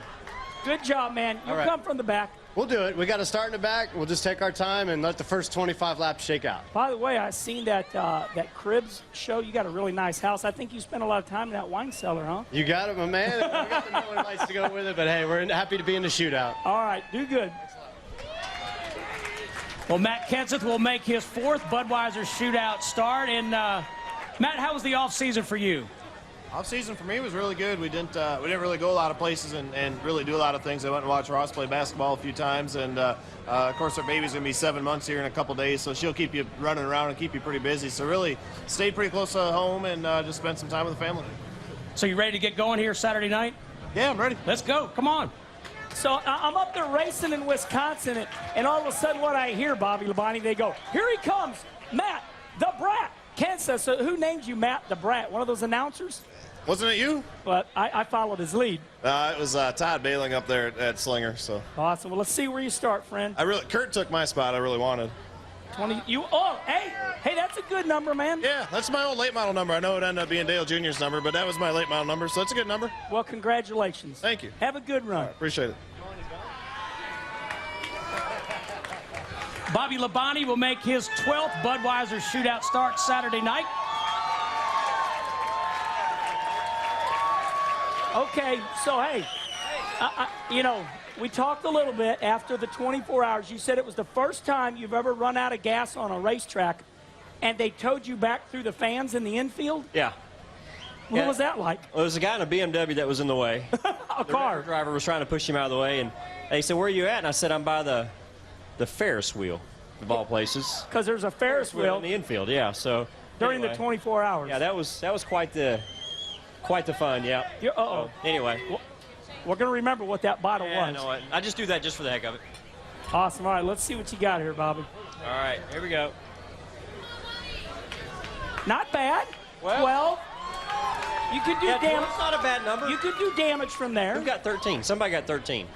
Good job, man. You right. come from the back. We'll do it. We got to start in the back. We'll just take our time and let the first 25 laps shake out. By the way, I seen that that Cribs show. You got a really nice house. I think you spent a lot of time in that wine cellar, huh? You got it, my man. We got the Miller Lights to go with it, but hey, we're happy to be in the shootout. All right, do good. Well, Matt Kenseth will make his 4th Budweiser Shootout start. And Matt, how was the off season for you? Off season for me was really good. We didn't really go a lot of places and really do a lot of things. I went and watched Ross play basketball a few times, and of course our baby's gonna be 7 months here in a couple days, so she'll keep you running around and keep you pretty busy. So really stayed pretty close to home and just spent some time with the family. So you ready to get going here Saturday night? Yeah, I'm ready. Let's go. Come on. So I'm up there racing in Wisconsin, and all of a sudden what I hear, Bobby Labonte, they go, here he comes, Matt, the Brat. Kenseth. So who named you Matt the Brat? One of those announcers? Wasn't it you? But I followed his lead. It was Todd Bailing up there at Slinger. So awesome. Well, let's see where you start, friend. Kurt took my spot. I really wanted. 20. Hey, that's a good number, man. Yeah, that's my old late model number. I know it ended up being Dale Jr.'s number, but that was my late model number, so that's a good number. Well, congratulations. Thank you. Have a good run. Right, appreciate it. Bobby Labonte will make his 12th Budweiser Shootout start Saturday night. Okay, so hey, you know, we talked a little bit after the 24 hours. You said it was the first time you've ever run out of gas on a racetrack, and they towed you back through the fans in the infield? Yeah. What was that like? Well, there was a guy in a BMW that was in the way. A car. The driver was trying to push him out of the way, and they said, "Where are you at?" And I said, "I'm by the Ferris wheel, of all places." Because there's a Ferris wheel in the infield, yeah. So during anyway, the 24 hours. Yeah, that was quite the fun. Yeah. Uh-oh. So, anyway, we're gonna remember what that bottle was. No, I just do that just for the heck of it. Awesome. All right, let's see what you got here, Bobby. All right, here we go. Not bad. Well, 12. You could do damage. It's not a bad number. You could do damage from there. Who got 13? Somebody got 13.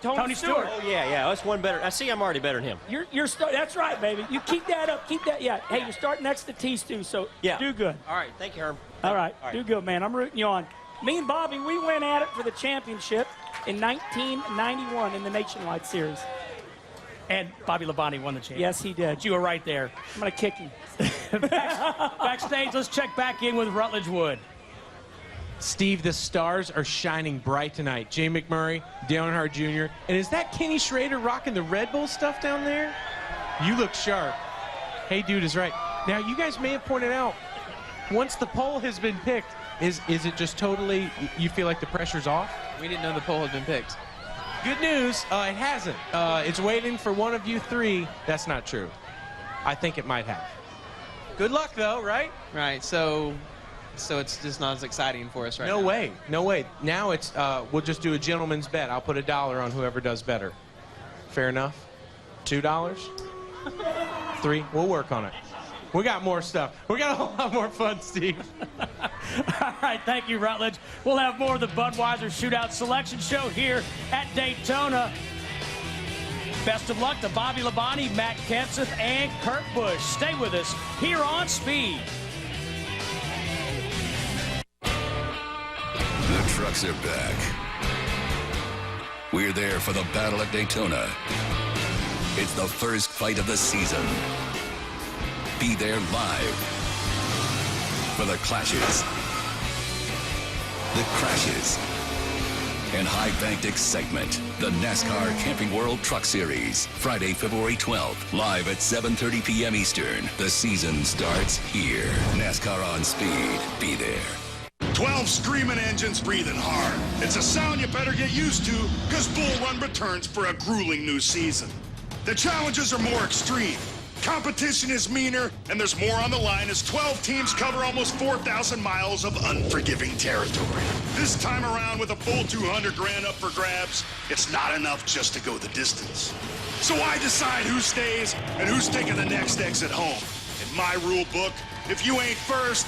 Tony Stewart. Oh yeah, that's one better. I see. I'm already better than him. That's right, baby. You keep that up. Keep that. Yeah. Hey, you're starting next to T. Stu, so do good. All right. Thank you, Herm. All right. Do good, man. I'm rooting you on. Me and Bobby, we went at it for the championship in 1991 in the Nationwide Series. And Bobby Labonte won the championship. Yes, he did. But you were right there. I'm going to kick him. Backstage, let's check back in with Rutledge Wood. Steve, the stars are shining bright tonight. Jay McMurray, Dale Earnhardt Jr. And is that Kenny Schrader rocking the Red Bull stuff down there? You look sharp. Hey, dude is right. Now, you guys may have pointed out, once the pole has been picked, Is it just totally, you feel like the pressure's off? We didn't know the poll had been picked. Good news, it hasn't. It's waiting for one of you three. That's not true. I think it might have. Good luck, though, right? Right, so it's just not as exciting for us right now. No way, no way. Now it's, we'll just do a gentleman's bet. I'll put $1 on whoever does better. Fair enough? $2? 3? We'll work on it. We got more stuff. We got a whole lot more fun, Steve. All right, thank you, Rutledge. We'll have more of the Budweiser Shootout Selection Show here at Daytona. Best of luck to Bobby Labonte, Matt Kenseth, and Kurt Busch. Stay with us here on Speed. The trucks are back. We're there for the battle at Daytona. It's the first fight of the season. Be there live for the clashes, the crashes, and high-banked excitement. The NASCAR Camping World Truck Series, Friday, February 12th, live at 7:30 p.m. Eastern. The season starts here. NASCAR on Speed. Be there. 12 screaming engines breathing hard. It's a sound you better get used to, because Bull Run returns for a grueling new season. The challenges are more extreme. Competition is meaner, and there's more on the line as 12 teams cover almost 4,000 miles of unforgiving territory. This time around, with a full 200 grand up for grabs, it's not enough just to go the distance. So I decide who stays and who's taking the next exit home. In my rule book, if you ain't first,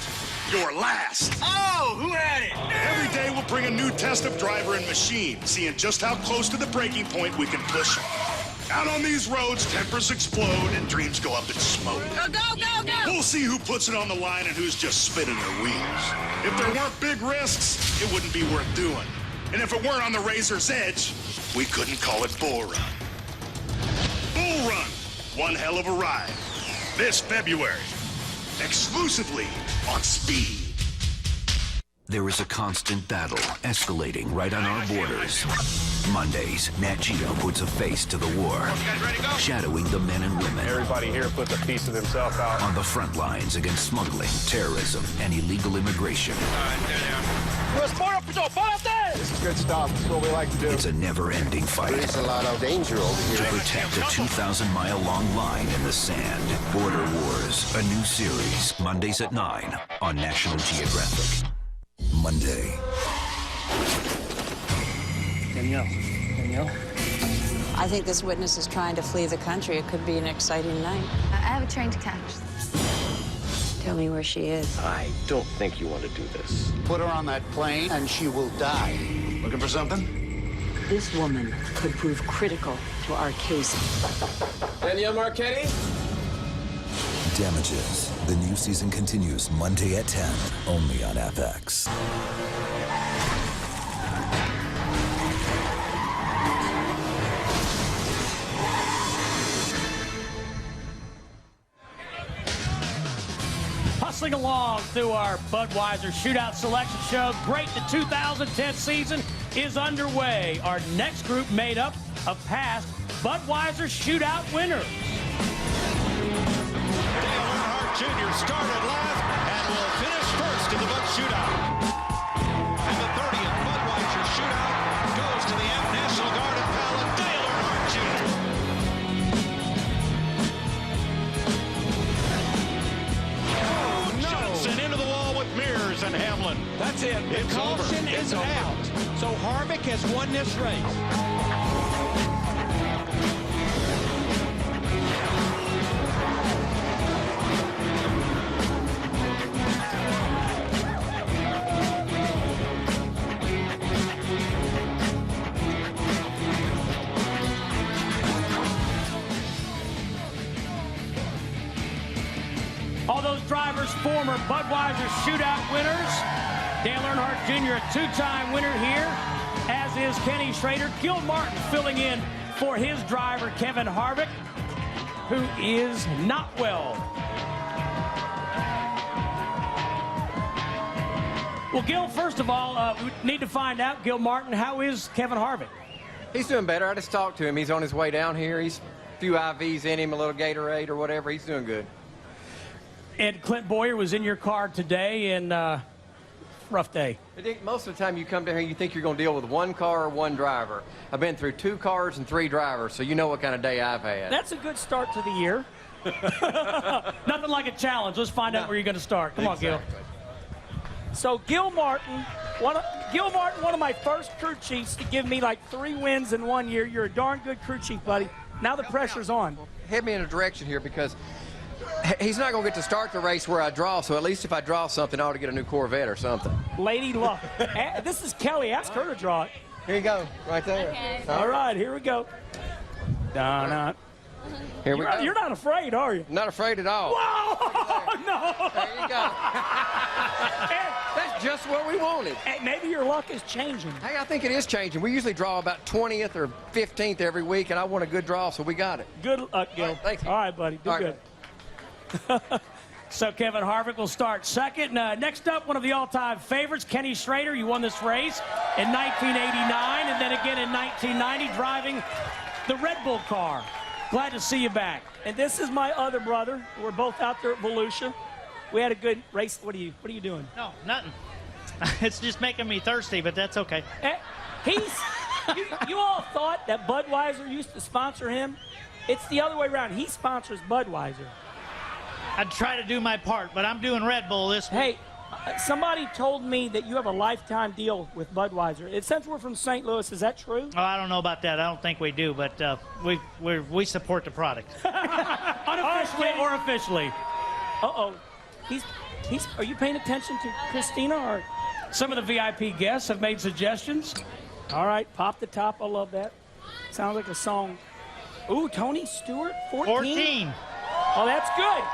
you're last. Oh, who had it? Every day we'll bring a new test of driver and machine, seeing just how close to the breaking point we can push them. Out on these roads, tempers explode and dreams go up in smoke. Go, go, go, go! We'll see who puts it on the line and who's just spinning their wheels. If there weren't big risks, it wouldn't be worth doing. And if it weren't on the razor's edge, we couldn't call it Bull Run. Bull Run, one hell of a ride. This February, exclusively on Speed. There is a constant battle escalating right on our borders. Mondays, Nat Geo puts a face to the war, shadowing the men and women. Everybody here puts a piece of themselves out. On the front lines against smuggling, terrorism, and illegal immigration. This is good stuff. This is what we like to do. It's a never-ending fight. There's a lot of danger over here. To protect a 2,000-mile-long line in the sand. Border Wars, a new series, Mondays at 9 on National Geographic. Monday. Danielle? I think this witness is trying to flee the country. It could be an exciting night. I have a train to catch. Tell me where she is. I don't think you want to do this. Put her on that plane and she will die. Looking for something? This woman could prove critical to our case. Danielle Marchetti? Damages. The new season continues Monday at 10, only on FX. Hustling along through our Budweiser Shootout Selection Show. Great, the 2010 season is underway. Our next group made up of past Budweiser Shootout winners. Jr. started last and will finish first in the Bud Shootout. And the 30th Budweiser Shootout goes to the National Guard of Talent, Dale Earnhardt Jr. Oh, no. Johnson into the wall with Mears and Hamlin. That's it. The caution is out. So Harvick has won this race. All those drivers, former Budweiser Shootout winners. Dale Earnhardt Jr., a two-time winner here, as is Kenny Schrader. Gil Martin filling in for his driver, Kevin Harvick, who is not well. Well, Gil, first of all, we need to find out, Gil Martin, how is Kevin Harvick? He's doing better. I just talked to him. He's on his way down here. He's a few IVs in him, a little Gatorade or whatever. He's doing good. And Clint Boyer was in your car today, and rough day? I think most of the time you come down here, you think you're going to deal with one car or one driver. I've been through 2 cars and 3 drivers, so you know what kind of day I've had. That's a good start to the year. Nothing like a challenge. Let's find out where you're going to start. Come on, Gil. So Gil Martin, one of my first crew chiefs to give me like 3 wins in 1 year. You're a darn good crew chief, buddy. Now the pressure's on. Head me in a direction here because he's not going to get to start the race where I draw, so at least if I draw something, I ought to get a new Corvette or something. Lady Luck. This is Kelly. Ask her to draw it. Here you go, right there. Okay. All right, here we go. Donna. Here we go. You're not afraid, are you? Not afraid at all. Whoa! No! There you go. That's just what we wanted. Hey, maybe your luck is changing. Hey, I think it is changing. We usually draw about 20th or 15th every week, and I want a good draw, so we got it. Good luck, Gil. Right, thank you. All right, buddy. Do All good. right. So Kevin Harvick will start second. Next up, one of the all-time favorites, Kenny Schrader. You won this race in 1989 and then again in 1990 driving the Red Bull car. Glad to see you back. And this is my other brother. We're both out there at Volusia. We had a good race. What are you doing? No, nothing. It's just making me thirsty, but that's okay. You all thought that Budweiser used to sponsor him? It's the other way around. He sponsors Budweiser. I'd try to do my part, but I'm doing Red Bull this week. Hey, somebody told me that you have a lifetime deal with Budweiser. Since we're from St. Louis, is that true? Oh, I don't know about that. I don't think we do, but we support the product. Unofficially or officially? Uh-oh. Are you paying attention to Christina? Or some of the VIP guests have made suggestions. All right, pop the top. I love that. Sounds like a song. Ooh, Tony Stewart, 14? Oh, that's good.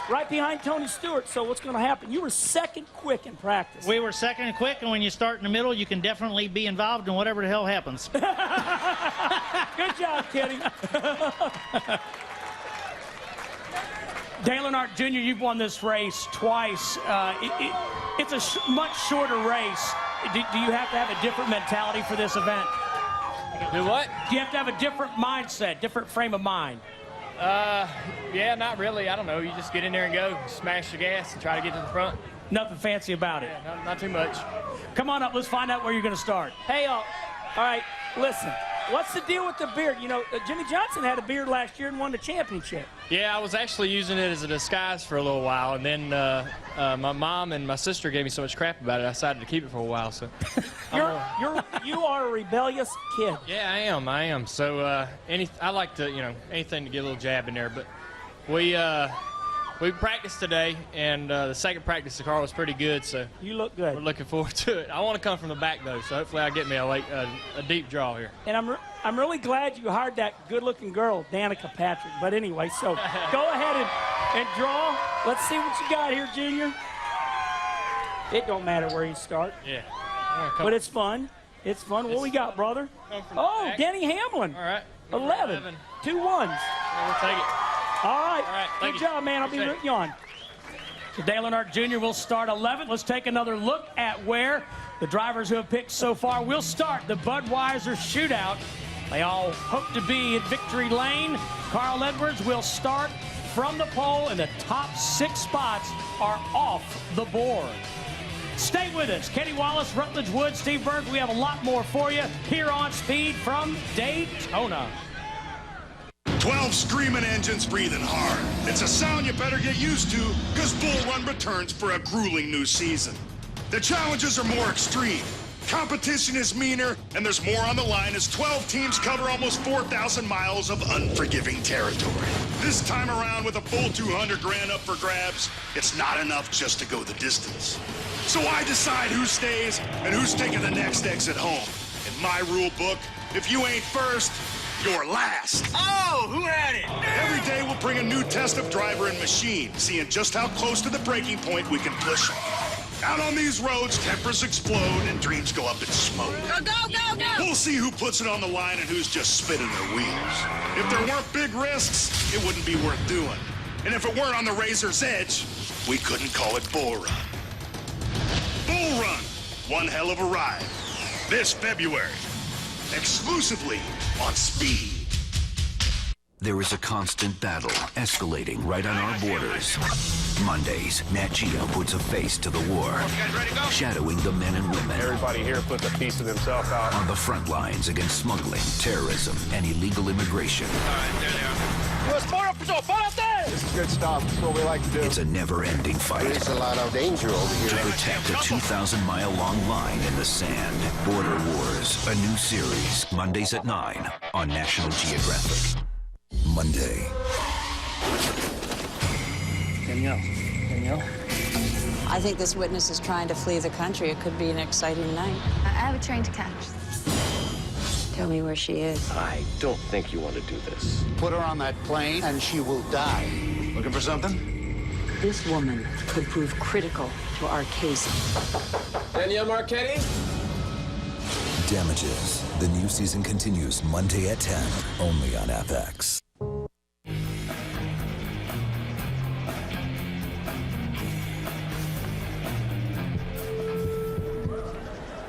Right behind Tony Stewart. So what's going to happen? You were second quick in practice. We were second and quick, and when you start in the middle, you can definitely be involved in whatever the hell happens. Good job, Kenny. Dale Earnhardt Jr., you've won this race twice. It's a much shorter race. Do you have to have a different mentality for this event? Do what? Do you have to have a different mindset, different frame of mind? Yeah, not really. I don't know. You just get in there and go, smash the gas, and try to get to the front. Nothing fancy about it. Yeah, not too much. Come on up. Let's find out where you're going to start. Hey, all right, listen. What's the deal with the beard? You know, Jimmy Johnson had a beard last year and won the championship. Yeah, I was actually using it as a disguise for a little while, and then my mom and my sister gave me so much crap about it, I decided to keep it for a while. So you are a rebellious kid. Yeah, I am. So I like to, anything to get a little jab in there. But we practiced today, and the second practice, the car was pretty good. So you look good. We're looking forward to it. I want to come from the back though, so hopefully I get me a deep draw here. And I'm really glad you hired that good-looking girl, Danica Patrick. But anyway, so go ahead and draw. Let's see what you got here, Junior. It don't matter where you start. Yeah. But it's fun. It's fun. What we got, brother? Oh, Denny Hamlin. All right. 11. 2 1s. Yeah, we'll take it. All right. Good job, man. I'll be rooting you on. So Dale Earnhardt Jr. will start 11th. Let's take another look at where the drivers who have picked so far will start the Budweiser Shootout. They all hope to be in victory lane. Carl Edwards will start from the pole, and the top 6 spots are off the board. Stay with us. Kenny Wallace, Rutledge Wood, Steve Berg. We have a lot more for you here on Speed from Daytona. 12 screaming engines breathing hard. It's a sound you better get used to, because Bull Run returns for a grueling new season. The challenges are more extreme. Competition is meaner, and there's more on the line as 12 teams cover almost 4,000 miles of unforgiving territory. This time around, with a full 200 grand up for grabs, it's not enough just to go the distance. So I decide who stays and who's taking the next exit home. In my rule book, if you ain't first, you're last. Oh, who had it? Every day we'll bring a new test of driver and machine, seeing just how close to the breaking point we can push them. Out on these roads, tempers explode and dreams go up in smoke. Go, go, go! We'll see who puts it on the line and who's just spinning their wheels. If there weren't big risks, it wouldn't be worth doing. And if it weren't on the razor's edge, we couldn't call it Bull Run. Bull Run, one hell of a ride. This February, exclusively on Speed. There is a constant battle escalating right on our borders. Mondays, Nat Geo puts a face to the war, shadowing the men and women. Everybody here puts a piece of themselves out. On the front lines against smuggling, terrorism, and illegal immigration. All right, there they are. U.S. Border Patrol, fall out there! This is good stuff. This is what we like to do. It's a never-ending fight. There's a lot of danger over here. To protect a 2,000-mile-long line in the sand. Border Wars, a new series, Mondays at 9 on National Geographic. Monday. Danielle. I think this witness is trying to flee the country. It could be an exciting night. I have a train to catch. Tell me where she is. I don't think you want to do this. Put her on that plane and she will die. Looking for something? This woman could prove critical to our case. Danielle Marchetti? Damages. The new season continues Monday at 10, only on FX. All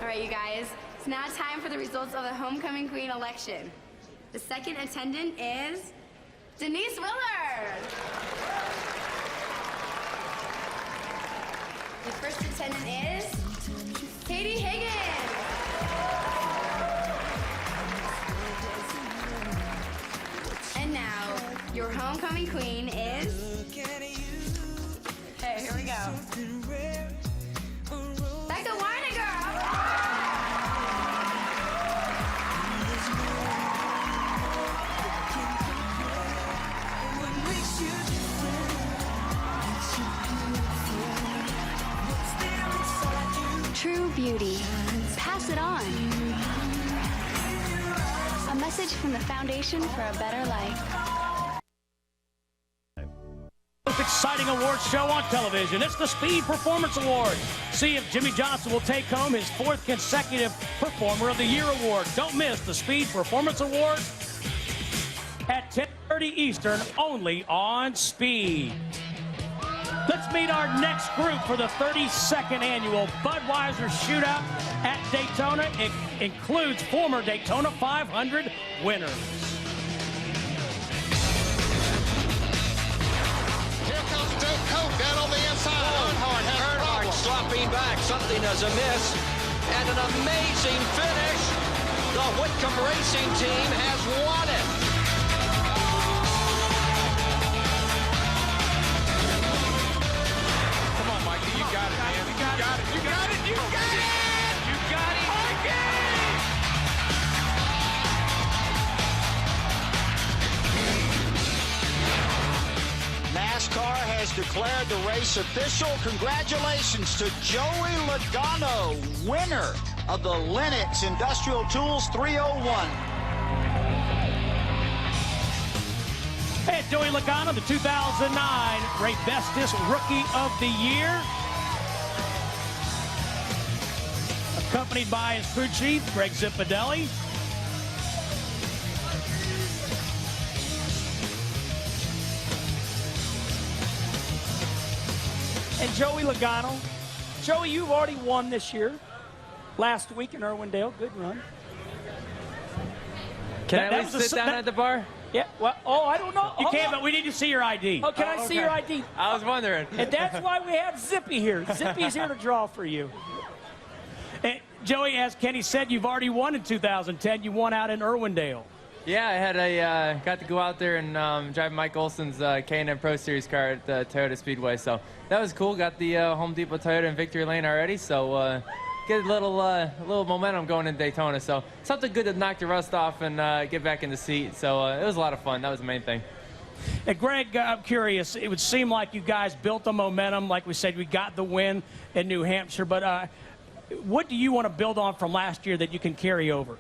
right, you guys. It's now time for the results of the homecoming queen election. The second attendant is Denise Willard. The first attendant is Katie Higgins. And now, your homecoming queen is... Hey, here we go. Becca Weininger. True beauty. Pass it on. A message from the Foundation for a Better Life. Most exciting awards show on television. It's the Speed Performance Award. See if Jimmy Johnson will take home his 4th consecutive Performer of the Year award. Don't miss the Speed Performance Award at 10:30 Eastern, only on Speed. Let's meet our next group for the 32nd annual Budweiser Shootout at Daytona. It includes former Daytona 500 winners. Here comes Joe Coat down on the inside. Earnhardt slopping back. Something is amiss. And an amazing finish. The Whitcomb Racing Team has won it. You got it, man. You got it. You got it. You got it. You got it. NASCAR has declared the race official. Congratulations to Joey Logano, winner of the Lennox Industrial Tools 301. Hey, Joey Logano, the 2009 Ray Bestis Rookie of the Year. Accompanied by his crew chief, Greg Zippadelli. And Joey Logano. Joey, you've already won this year. Last week in Irwindale. Good run. Can I at least sit down at the bar? Yeah, well, I don't know. You can, but we need to see your ID. Oh, can I see your ID? I was wondering. And that's why we have Zippy here. Zippy's here to draw for you. And Joey, as Kenny said, you've already won in 2010. You won out in Irwindale. Yeah, I got to go out there and drive Mike Olson's K&N Pro Series car at the Toyota Speedway. So that was cool. Got the Home Depot Toyota in victory lane already. So get a little momentum going in Daytona. So something good to knock the rust off and get back in the seat. So it was a lot of fun. That was the main thing. And Greg, I'm curious. It would seem like you guys built the momentum. Like we said, we got the win in New Hampshire. But what do you want to build on from last year that you can carry over?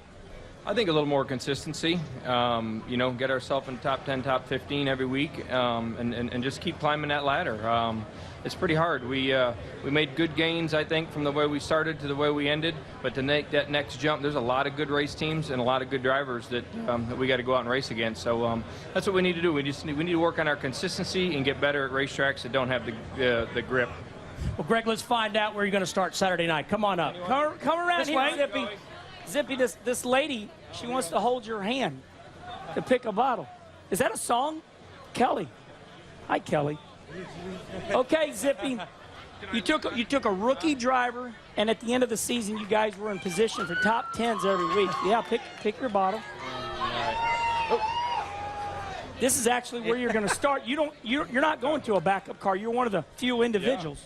I think a little more consistency, you know, get ourselves in the top 10, top 15 every week, and just keep climbing that ladder. It's pretty hard. We made good gains, I think, from the way we started to the way we ended, but to make that next jump, there's a lot of good race teams and a lot of good drivers that we got to go out and race against. So that's what we need to do. We need to work on our consistency and get better at racetracks that don't have the grip. Well, Greg, let's find out where you're going to start Saturday night. Come on up. Come around This here, way. Zippy. Zippy, this lady, she wants to hold your hand to pick a bottle. Is that a song? Kelly. Hi, Kelly. Okay, Zippy. You took a rookie driver, and at the end of the season, you guys were in position for top 10s every week. Yeah, pick your bottle. This is actually where you're going to start. You're not going to a backup car. You're one of the few individuals.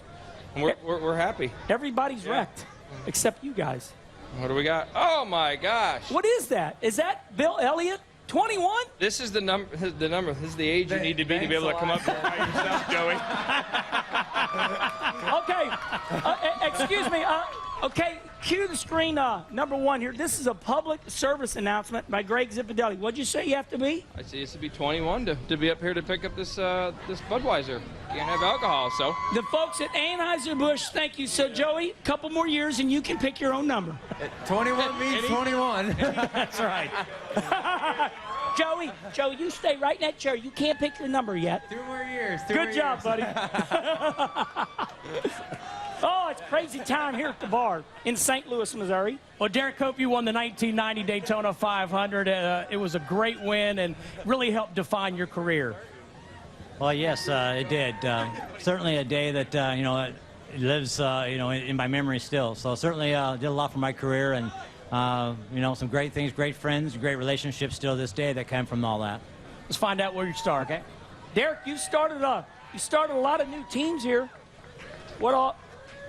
Yeah. We're happy. Everybody's wrecked, except you guys. What do we got? Oh my gosh! What is that? Is that Bill Elliott? 21? This is the number. This is the age you need to be able to come up by yourself, Joey. Okay. Excuse me. Okay. Cue the screen. Number 1 here. This is a public service announcement by Greg Zipadelli. What'd you say you have to be? I see it's to be 21 to be up here to pick up this this Budweiser. Can't have alcohol, so. The folks at Anheuser-Busch, thank you. So, Joey, a couple more years and you can pick your own number. 21 means 21. That's right. Joey, you stay right in that chair. You can't pick your number yet. 2 more years. Good job, buddy. Oh, it's crazy time here at the bar in St. Louis, Missouri. Well, Derek Hope, you won the 1990 Daytona 500. It was a great win and really helped define your career. Well, yes, it did. Certainly a day that, it lives, in my memory still. So certainly did a lot for my career and, some great things, great friends, great relationships still this day that came from all that. Let's find out where you start. Okay. Derek, you started a lot of new teams here. What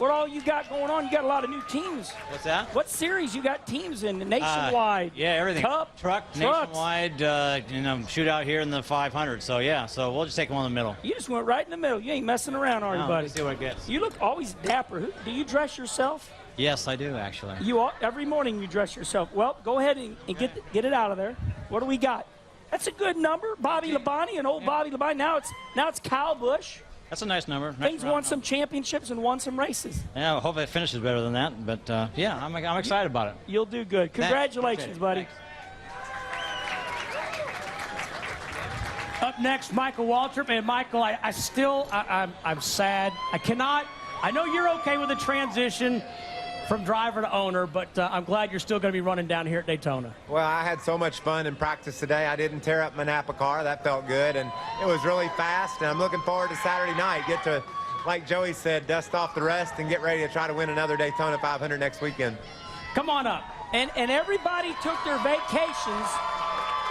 all you got going on? You got a lot of new teams. What's that? What series you got teams in? Nationwide? Yeah, everything. Cup, trucks. Nationwide, shootout here in the 500. So, yeah, so we'll just take them on the middle. You just went right in the middle. You ain't messing around, are you, buddy? Let's see what it gets. You look always dapper. Do you dress yourself? Yes, I do, actually. Every morning you dress yourself. Well, go ahead and get it out of there. What do we got? That's a good number. Bobby Labonte and old Bobby Labonte. Now it's Kyle Busch. That's a nice number. Things won some championships and won some races. Yeah, I hope it finishes better than that. But, yeah, I'm excited about it. You'll do good. Congratulations, buddy. Thanks. Up next, Michael Waltrip. And, Michael, I'm sad. I know you're okay with the transition from driver to owner, but I'm glad you're still going to be running down here at Daytona. Well, I had so much fun in practice today. I didn't tear up my Napa car. That felt good, and it was really fast, and I'm looking forward to Saturday night. Get to, like Joey said, dust off the rust and get ready to try to win another Daytona 500 next weekend. Come on up. And everybody took their vacations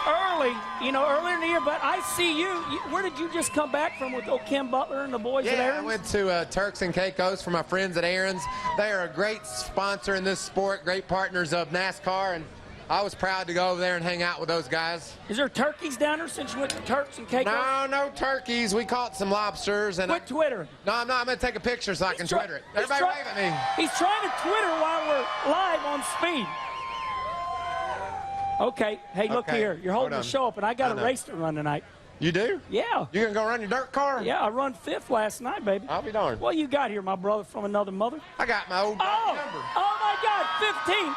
earlier in the year, but I see you. Where did you just come back from with old Kim Butler and the boys at Aaron's? I went to Turks and Caicos for my friends at Aaron's. They are a great sponsor in this sport, great partners of NASCAR, and I was proud to go over there and hang out with those guys. Is there turkeys down there since you went to Turks and Caicos? No turkeys. We caught some lobsters. And Quit Twitter. No, I'm not. I'm going to take a picture so I can Twitter it. Everybody wave at me. He's trying to Twitter while we're live on Speed. Okay. Hey, look here. You're holding the show up, and I got a race to run tonight. You do? Yeah. You gonna go run your dirt car? Yeah, I run 5th last night, baby. I'll be darned. What you got here, my brother from another mother? I got my old number. Oh, my God, 15.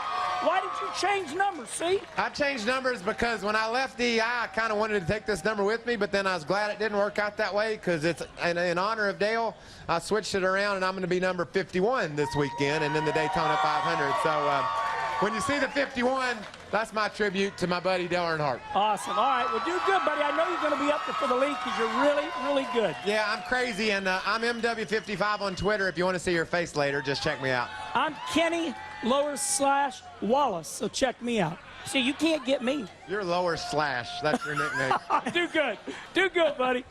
Why did you change numbers, see? I changed numbers because when I left DEI, I kind of wanted to take this number with me, but then I was glad it didn't work out that way because it's in honor of Dale. I switched it around, and I'm going to be number 51 this weekend and in the Daytona 500. So when you see the 51, that's my tribute to my buddy Dale Earnhardt. Awesome. All right. Well, do good, buddy. I know you're going to be up there for the lead because you're really, really good. Yeah, I'm crazy, and I'm MW55 on Twitter. If you want to see your face later, just check me out. I'm Kenny /Wallace, so check me out. See, you can't get me. You're /. That's your nickname. Do good. Do good, buddy.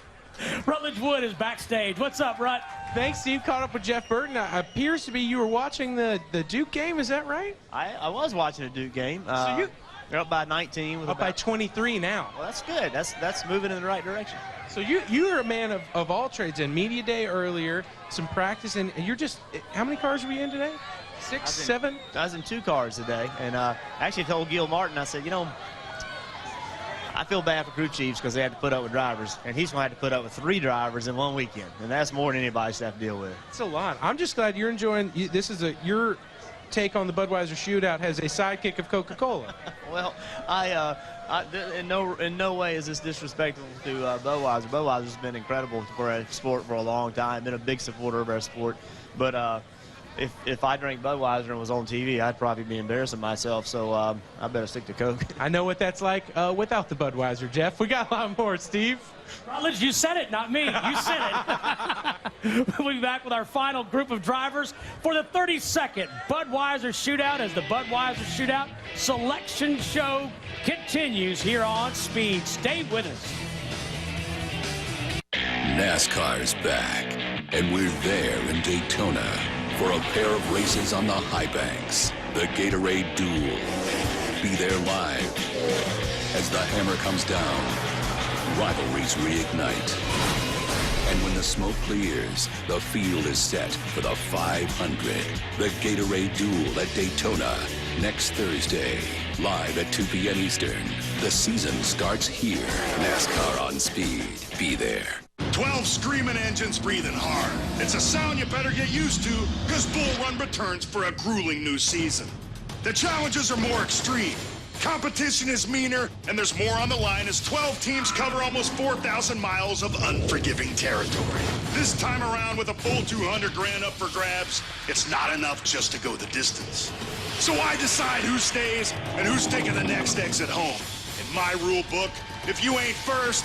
Rutledge Wood is backstage. What's up, Rut? Thanks, Steve. Caught up with Jeff Burton. Appears to be you were watching the Duke game. Is that right? I was watching a Duke game. So they're up by 19. With up by 23 now. Well, that's good. That's moving in the right direction. So you're a man of all trades. In media day earlier, some practice, and you're just. How many cars were you in today? 6, 7? I was in 2 cars today, and actually told Gil Martin, I said, I feel bad for crew chiefs because they had to put up with drivers, and he's going to have to put up with 3 drivers in 1 weekend, and that's more than anybody should have to deal with. It's a lot. I'm just glad you're enjoying. This is your take on the Budweiser Shootout has a sidekick of Coca-Cola. Well, in no way is this disrespectful to Budweiser. Budweiser's been incredible for our sport for a long time. Been a big supporter of our sport, but if I drank Budweiser and was on TV, I'd probably be embarrassing myself. So I better stick to Coke. I know what that's like without the Budweiser, Jeff. We got a lot more, Steve. Rutledge, you said it, not me. You said it. We'll be back with our final group of drivers for the 32nd Budweiser Shootout as the Budweiser Shootout selection show continues here on Speed. Stay with us. NASCAR's back, and we're there in Daytona for a pair of races on the high banks, the Gatorade Duel. Be there live as the hammer comes down, rivalries reignite, and when the smoke clears, the field is set for the 500. The Gatorade Duel at Daytona next Thursday, live at 2 p.m. Eastern. The season starts here. NASCAR on Speed. Be there. 12 screaming engines breathing hard. It's a sound you better get used to, because Bull Run returns for a grueling new season. The challenges are more extreme. Competition is meaner, and there's more on the line as 12 teams cover almost 4,000 miles of unforgiving territory. This time around, with a full 200 grand up for grabs, it's not enough just to go the distance. So I decide who stays and who's taking the next exit home. In my rule book, if you ain't first,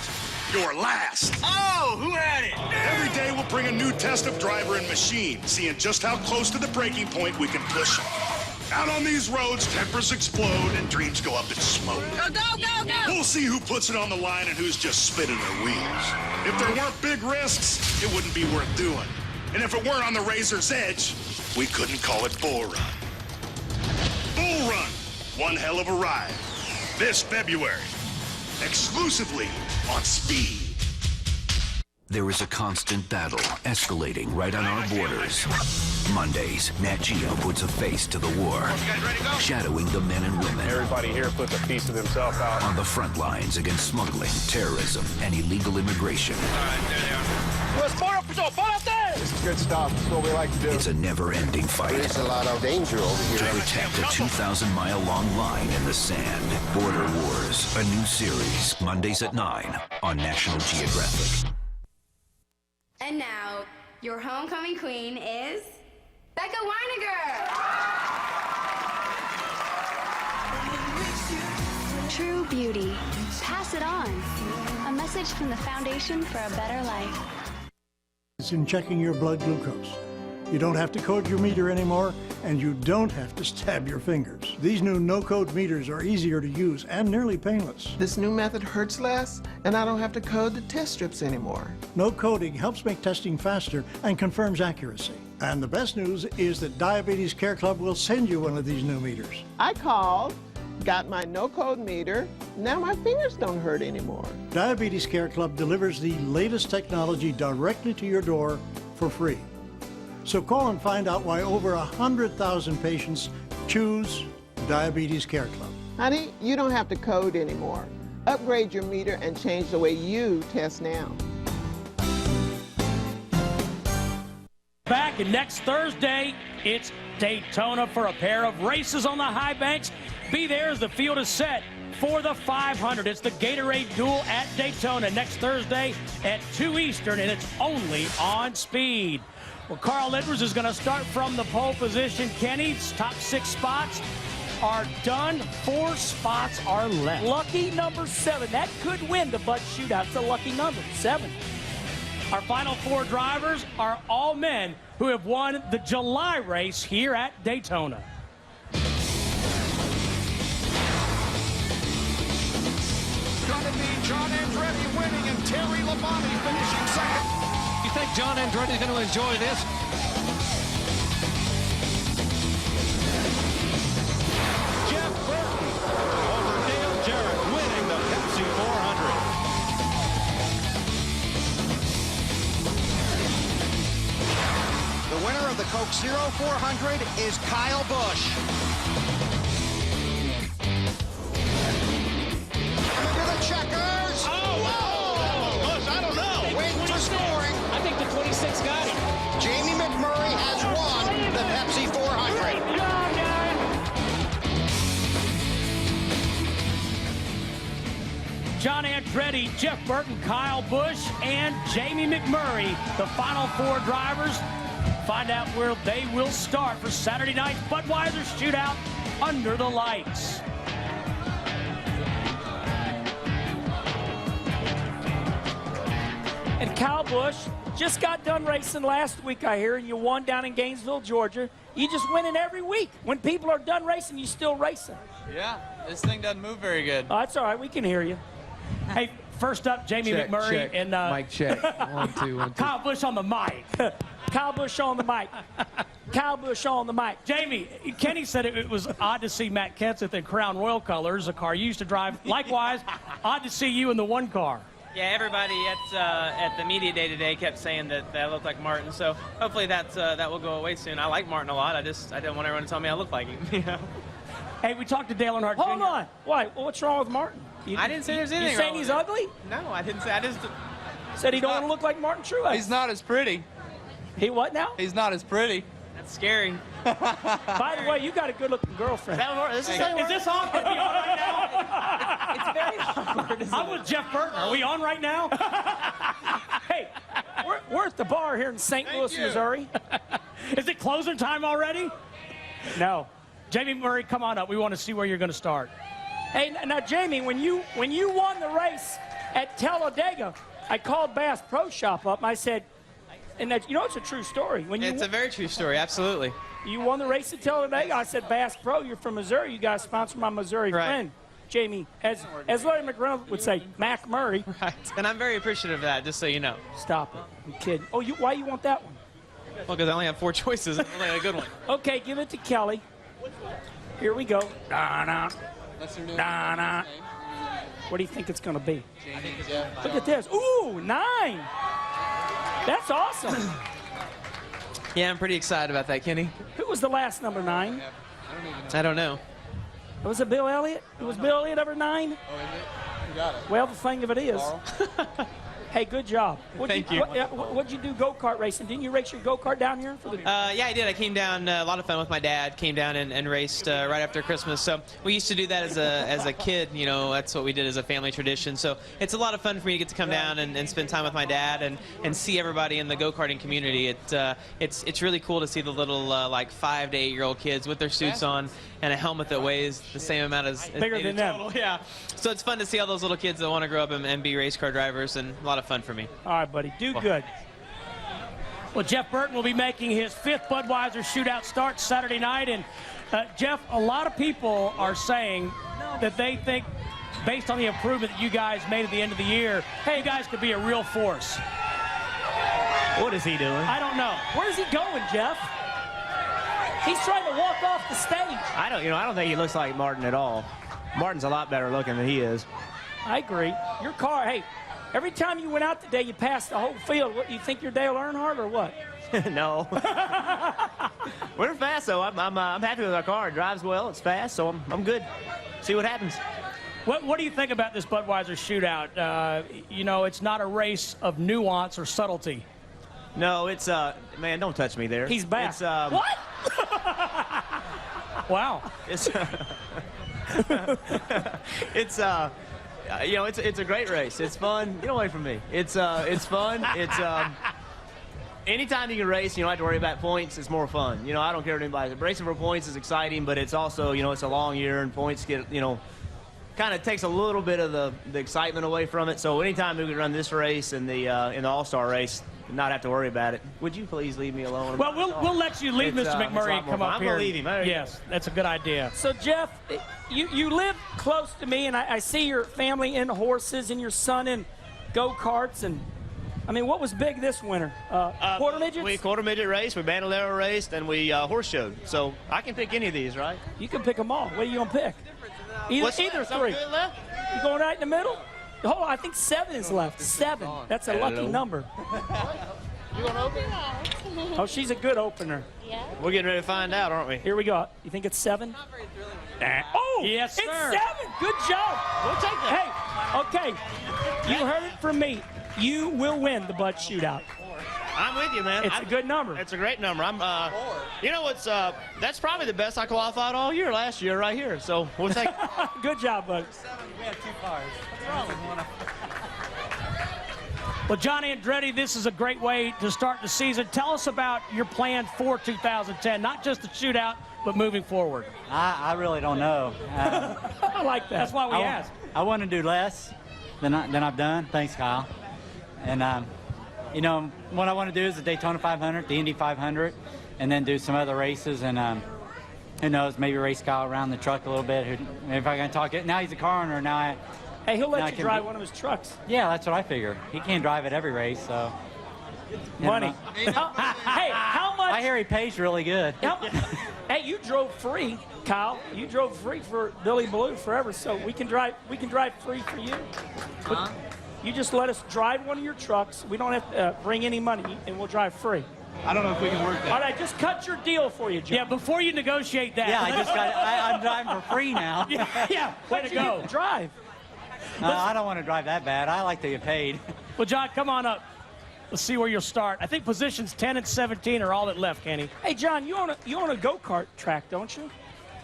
you're last. Oh, who had it? Every day we'll bring a new test of driver and machine, seeing just how close to the breaking point we can push them. Out on these roads, tempers explode and dreams go up in smoke. Go, go, go, go! We'll see who puts it on the line and who's just spinning their wheels. If there weren't big risks, it wouldn't be worth doing. And if it weren't on the razor's edge, we couldn't call it Bull Run. Bull Run, one hell of a ride. This February, exclusively on Speed. There is a constant battle escalating right on our borders. Mondays, Nat Geo puts a face to the war, shadowing the men and women. Everybody here puts a piece of themselves out. On the front lines against smuggling, terrorism, and illegal immigration. This is good stuff. This is what we like to do. It's a never-ending fight. There's a lot of danger over here. To protect a 2,000-mile-long line in the sand. Border Wars, a new series, Mondays at 9 on National Geographic. And now, your homecoming queen is Becca Weiniger. True beauty. Pass it on. A message from the Foundation for a Better Life. It's in checking your blood glucose. You don't have to code your meter anymore, and you don't have to stab your fingers. These new no-code meters are easier to use and nearly painless. This new method hurts less, and I don't have to code the test strips anymore. No coding helps make testing faster and confirms accuracy. And the best news is that Diabetes Care Club will send you one of these new meters. I called, got my no-code meter, now my fingers don't hurt anymore. Diabetes Care Club delivers the latest technology directly to your door for free. So call and find out why over 100,000 patients choose Diabetes Care Club. Honey, you don't have to code anymore. Upgrade your meter and change the way you test now. Back, and next Thursday, it's Daytona for a pair of races on the high banks. Be there as the field is set for the 500. It's the Gatorade Duel at Daytona next Thursday at 2 Eastern, and it's only on Speed. Well, Carl Edwards is going to start from the pole position. Kenny's top 6 spots are done. 4 spots are left. Lucky number 7. That could win the Bud Shootout. It's a lucky number, 7. Our final 4 drivers are all men who have won the July race here at Daytona. Gonna be John Andretti winning and Terry Labonte finishing second. You think John Andretti is going to enjoy this? Jeff Burton over Dale Jarrett winning the Pepsi 400. The winner of the Coke Zero 400 is Kyle Busch. Into the checkers. I don't know. Wait for scoring. I think the 26 got it. Jamie McMurray has won the Pepsi 400. John Andretti, Jeff Burton, Kyle Busch, and Jamie McMurray, the final 4 drivers find out where they will start for Saturday night's Budweiser Shootout under the lights. And Kyle Busch just got done racing last week, I hear, and you won down in Gainesville, Georgia. You just winning every week. When people are done racing, you still racing. Yeah, this thing doesn't move very good. Oh, that's all right. We can hear you. Hey, first up, Jamie Check, McMurray check. and Mic check. 1, 2, 1, 2. Kyle Busch on the mic. Kyle Busch on the mic. Kyle Busch on the mic. Jamie, Kenny said it was odd to see Matt Kenseth in Crown Royal colors, a car you used to drive. Likewise, odd to see you in the one car. Yeah, everybody at the media day today kept saying that I looked like Martin. So hopefully that will go away soon. I like Martin a lot. I didn't want everyone to tell me I look like him. You know? Hey, we talked to Dale Earnhardt Jr. Hold on. Why? Well, what's wrong with Martin? I didn't say there's anything You wrong saying he's with it. ugly? No, I didn't say. I just said he don't want to look like Martin Truex. He's not as pretty. He what now? He's not as pretty. That's scary. By the way, you got a good-looking girlfriend. Is this on? Are we on right now? It's very awkward. I'm with Jeff Burton. Are we on right now? Hey, we're at the bar here in St. Louis, Missouri. Is it closing time already? No. Jamie Murray, come on up. We want to see where you're going to start. Hey, now, Jamie, when you won the race at Talladega, I called Bass Pro Shop up, and I said, and that, you know, it's a true story. It's a very true story, absolutely. You won the race at Talladega. I said, Bass Pro, you're from Missouri. You got to sponsor my Missouri friend, Jamie. As Larry McReynolds would say, Mac Murray. Right. And I'm very appreciative of that, just so you know. Stop it. I'm kidding. Oh, why you want that one? Well, because I only have 4 choices. It's only a good one. Okay, give it to Kelly. Here we go. Da-na. Da-na. What do you think it's going to be? Look at this. Ooh, 9. That's awesome. Yeah, I'm pretty excited about that, Kenny. Who was the last number 9? I don't know. Was it Bill Elliott? Was Bill Elliott ever 9? Oh, is it? You got it. Well, the thing of it is. Hey, good job. Thank you. What'd you do go-kart racing? Didn't you race your go-kart down here? For the Yeah, I did. I came down, a lot of fun with my dad. Came down and raced right after Christmas. So we used to do that as a kid. You know, that's what we did as a family tradition. So it's a lot of fun for me to get to come down and spend time with my dad and see everybody in the go-karting community. It's really cool to see the little like 5 to 8 year old kids with their suits on and a helmet that weighs the same amount as bigger than them. Yeah. So it's fun to see all those little kids that want to grow up and be race car drivers, and a lot of fun for me. All right, buddy. Do good. Well, Jeff Burton will be making his 5th Budweiser Shootout start Saturday night. And, Jeff, a lot of people are saying that they think, based on the improvement that you guys made at the end of the year, hey, you guys could be a real force. What is he doing? I don't know. Where's he going, Jeff? He's trying to walk off the stage. I don't think he looks like Martin at all. Martin's a lot better looking than he is. I agree. Your car, hey, every time you went out today, you passed the whole field. What, you think you're Dale Earnhardt or what? No. We're fast, though. I'm happy with our car. It drives well. It's fast, so I'm good. See what happens. What do you think about this Budweiser Shootout? You know, it's not a race of nuance or subtlety. No, it's, man, don't touch me there. He's back. It's, what? Wow. It's, it's you know, it's a great race. It's fun. Get away from me. It's fun. It's, anytime you can race, you don't have to worry about points. It's more fun. You know, I don't care what anybody says. Racing for points is exciting, but it's also, you know, it's a long year and points get, you know, kind of takes a little bit of the excitement away from it. So anytime we can run this race and the in the All-Star race, not have to worry about it. Would you please leave me alone? Well, we'll let you leave Mr. McMurray and come up here. I'm going to leave him. Yes, that's a good idea. So, Jeff, you live close to me, and I see your family in horses and your son in go-karts. And, I mean, what was big this winter? Quarter midgets? We quarter midget raced, we bandolero raced, and we horse showed. So I can pick any of these, right? You can pick them all. What are you going to pick? Either 3. Good left? You going right in the middle? Hold on, I think 7 is left. 7. That's a lucky number. You going to open? Oh, she's a good opener. Yeah. We're getting ready to find out, aren't we? Here we go. You think it's 7? Not very thrilling. Oh, yes, sir. It's 7. Good job. We'll take that. Hey, okay. You heard it from me. You will win the Bud Shootout. I'm with you, man. It's a good number. It's a great number. You know what's that's probably the best I qualified all year last year right here. So we'll take. Good job, bud. We have 2 cars. What's wrong with one? Well, John Andretti, this is a great way to start the season. Tell us about your plan for 2010, not just the shootout, but moving forward. I really don't know. I like that. That's why we asked. I want to do less than I've done. Thanks, Kyle. And, you know, what I want to do is the Daytona 500, the Indy 500, and then do some other races. And who knows, maybe race Kyle around the truck a little bit. If I can talk it. Now he's a car owner. Now hey, he'll let you drive one of his trucks. Yeah, that's what I figure. He can't drive at every race, so. Money. Hey, how much? I hear he pays really good. Hey, you drove free, Kyle. You drove free for Billy Blue forever, so we can drive free for you. But you just let us drive one of your trucks. We don't have to bring any money, and we'll drive free. I don't know if we can work that. All right, just cut your deal for you, John. Yeah, before you negotiate that. Yeah, I'm driving for free now. Yeah, way to go. Drive. I don't want to drive that bad. I like to get paid. Well, John, come on up. Let's see where you'll start. I think positions 10 and 17 are all that left, Kenny. Hey, John, you own a go-kart track, don't you?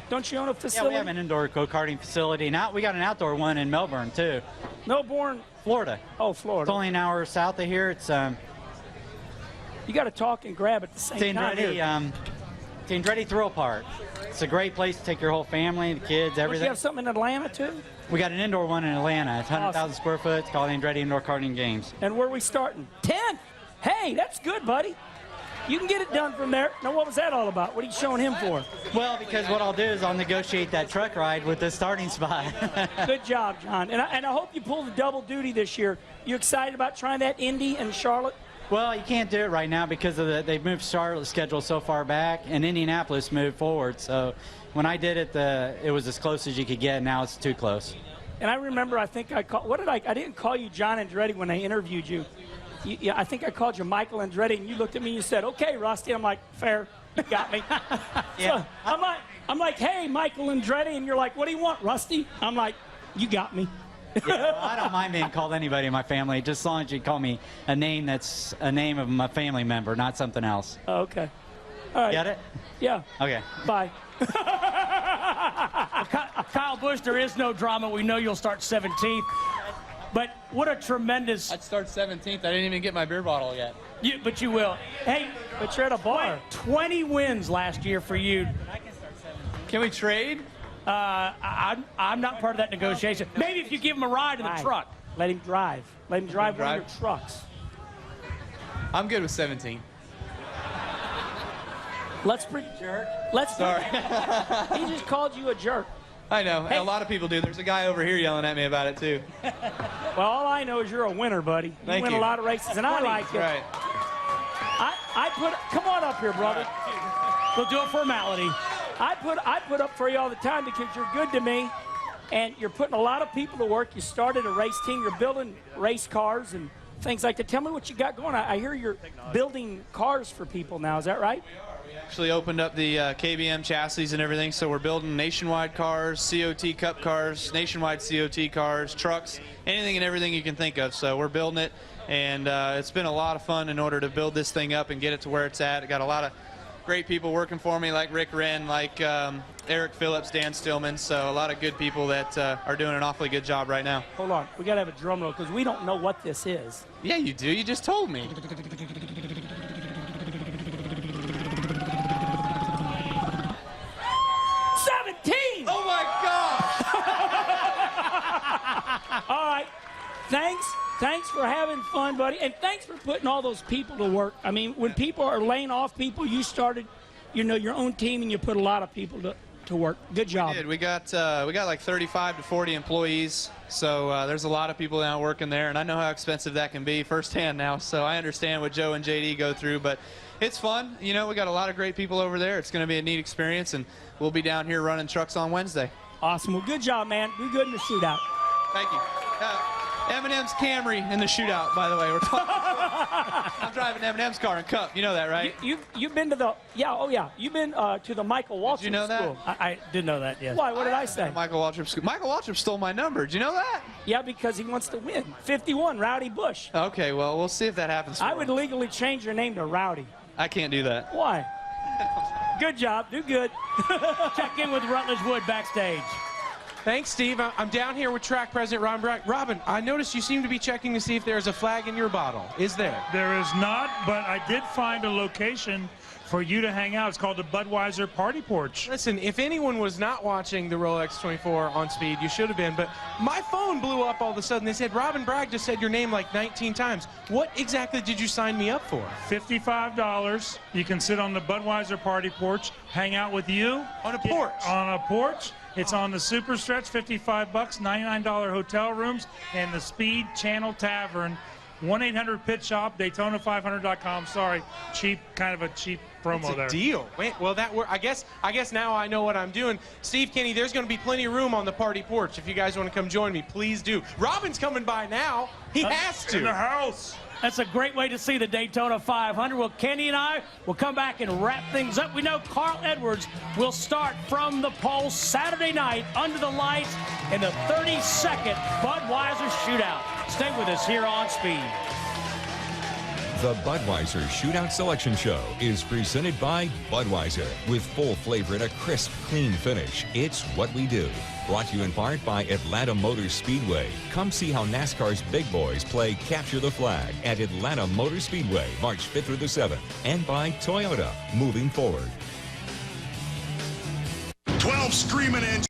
Don't you own a facility? Yeah, we have an indoor go-karting facility. Now we got an outdoor one in Melbourne too. Melbourne, Florida. Oh, Florida. It's only an hour south of here. It's You got to talk and grab at the same time. It's Andretti Thrill Park. It's a great place to take your whole family, the kids, everything. Don't you have something in Atlanta too? We got an indoor one in Atlanta. It's 100,000 square foot. It's called Andretti Indoor Karting Games. And where are we starting? 10. Hey, that's good, buddy. You can get it done from there. Now, what was that all about? What are you showing him for? Well, because what I'll do is I'll negotiate that truck ride with the starting spot. Good job, John. And I hope you pull the double duty this year. You excited about trying that Indy and Charlotte? Well, you can't do it right now because of they've moved Charlotte's schedule so far back, and Indianapolis moved forward. So when I did it, it was as close as you could get. Now it's too close. And I remember, I think I called. What did I didn't call you John Andretti when I interviewed you. Yeah, I think I called you Michael Andretti, and you looked at me and you said, "Okay, Rusty." I'm like, "Fair, you got me." Yeah. So I'm like, "Hey, Michael Andretti," and you're like, "What do you want, Rusty?" I'm like, "You got me." Yeah, well, I don't mind being called anybody in my family, just as long as you call me a name that's a name of my family member, not something else. Oh, okay. All right. Get it? Yeah. Okay. Bye. Kyle Busch, there is no drama. We know you'll start 17th. But what a tremendous... I'd start 17th. I didn't even get my beer bottle yet. But you will. Hey, but you're at a bar. 20 wins last year for you. I can start 17th. Can we trade? I'm not part of that negotiation. Maybe if you give him a ride in the truck. Let him drive. Let him drive one of your trucks. I'm good with 17. Let's bring jerk. Sorry. He just called you a jerk. I know. Hey. A lot of people do. There's a guy over here yelling at me about it too. Well, all I know is you're a winner, buddy. You win a lot of races, and I like it. Right. Come on up here, brother. We'll do a formality. I put up for you all the time because you're good to me, and you're putting a lot of people to work. You started a race team. You're building race cars and things like that. Tell me what you got going. I hear you're building cars for people now. Is that right? We actually opened up the KBM chassis and everything, so we're building nationwide cars, COT Cup cars, nationwide COT cars, trucks, anything and everything you can think of. So we're building it, and it's been a lot of fun in order to build this thing up and get it to where it's at. I got a lot of great people working for me, like Rick Wren, like Eric Phillips, Dan Stillman, so a lot of good people that are doing an awfully good job right now. Hold on, we got to have a drum roll because we don't know what this is. Yeah, you do. You just told me. 17! Oh my gosh! All right, thanks for having fun, buddy, and thanks for putting all those people to work. I mean, when people are laying off people, you started, your own team, and you put a lot of people to work. Good job. We did. We got like 35 to 40 employees, so there's a lot of people now working there, and I know how expensive that can be firsthand now, so I understand what Joe and JD go through, but it's fun. We got a lot of great people over there. It's going to be a neat experience, and we'll be down here running trucks on Wednesday. Awesome. Well, good job, man. Do good in the shootout. Thank you. Eminem's Camry in the shootout, by the way. We're talking. I'm driving Eminem's car in Cup. You know that, right? You've been to the You've been to the Michael Waltrip Did you know school. that? I did know that. Yes. Why? What did I say? Michael Waltrip school. Michael Waltrip stole my number. Did you know that? Yeah, because he wants to win. 51, Rowdy Busch. Okay, well, we'll see if that happens. I would legally change your name to Rowdy. I can't do that. Why? Good job. Do good. Check in with Rutledge Wood backstage. Thanks, Steve. I'm down here with track president Robin Bragg. Robin, I noticed you seem to be checking to see if there's a flag in your bottle. Is there? There is not, but I did find a location for you to hang out. It's called the Budweiser Party Porch. Listen, if anyone was not watching the Rolex 24 on speed, you should have been, but my phone blew up all of a sudden. They said, Robin Bragg just said your name like 19 times. What exactly did you sign me up for? $55. You can sit on the Budweiser Party Porch, hang out with you. On a porch? On a porch. It's on the Super Stretch, $55, $99 hotel rooms, and the Speed Channel Tavern. 1-800-PIT-SHOP, Daytona500.com. Sorry, cheap, kind of a cheap promo It's a there. deal. Wait, well, I guess now I know what I'm doing. Steve, Kenny, there's going to be plenty of room on the party porch. If you guys want to come join me, please do. Robin's coming by now. He has to. In the house. That's a great way to see the Daytona 500. Well, Kenny and I will come back and wrap things up. We know Carl Edwards will start from the pole Saturday night under the lights in the 32nd Budweiser Shootout. Stay with us here on Speed. The Budweiser Shootout Selection Show is presented by Budweiser. With full flavor and a crisp, clean finish, it's what we do. Brought to you in part by Atlanta Motor Speedway. Come see how NASCAR's big boys play Capture the Flag at Atlanta Motor Speedway, March 5th through the 7th. And by Toyota, moving forward. 12 screaming engines.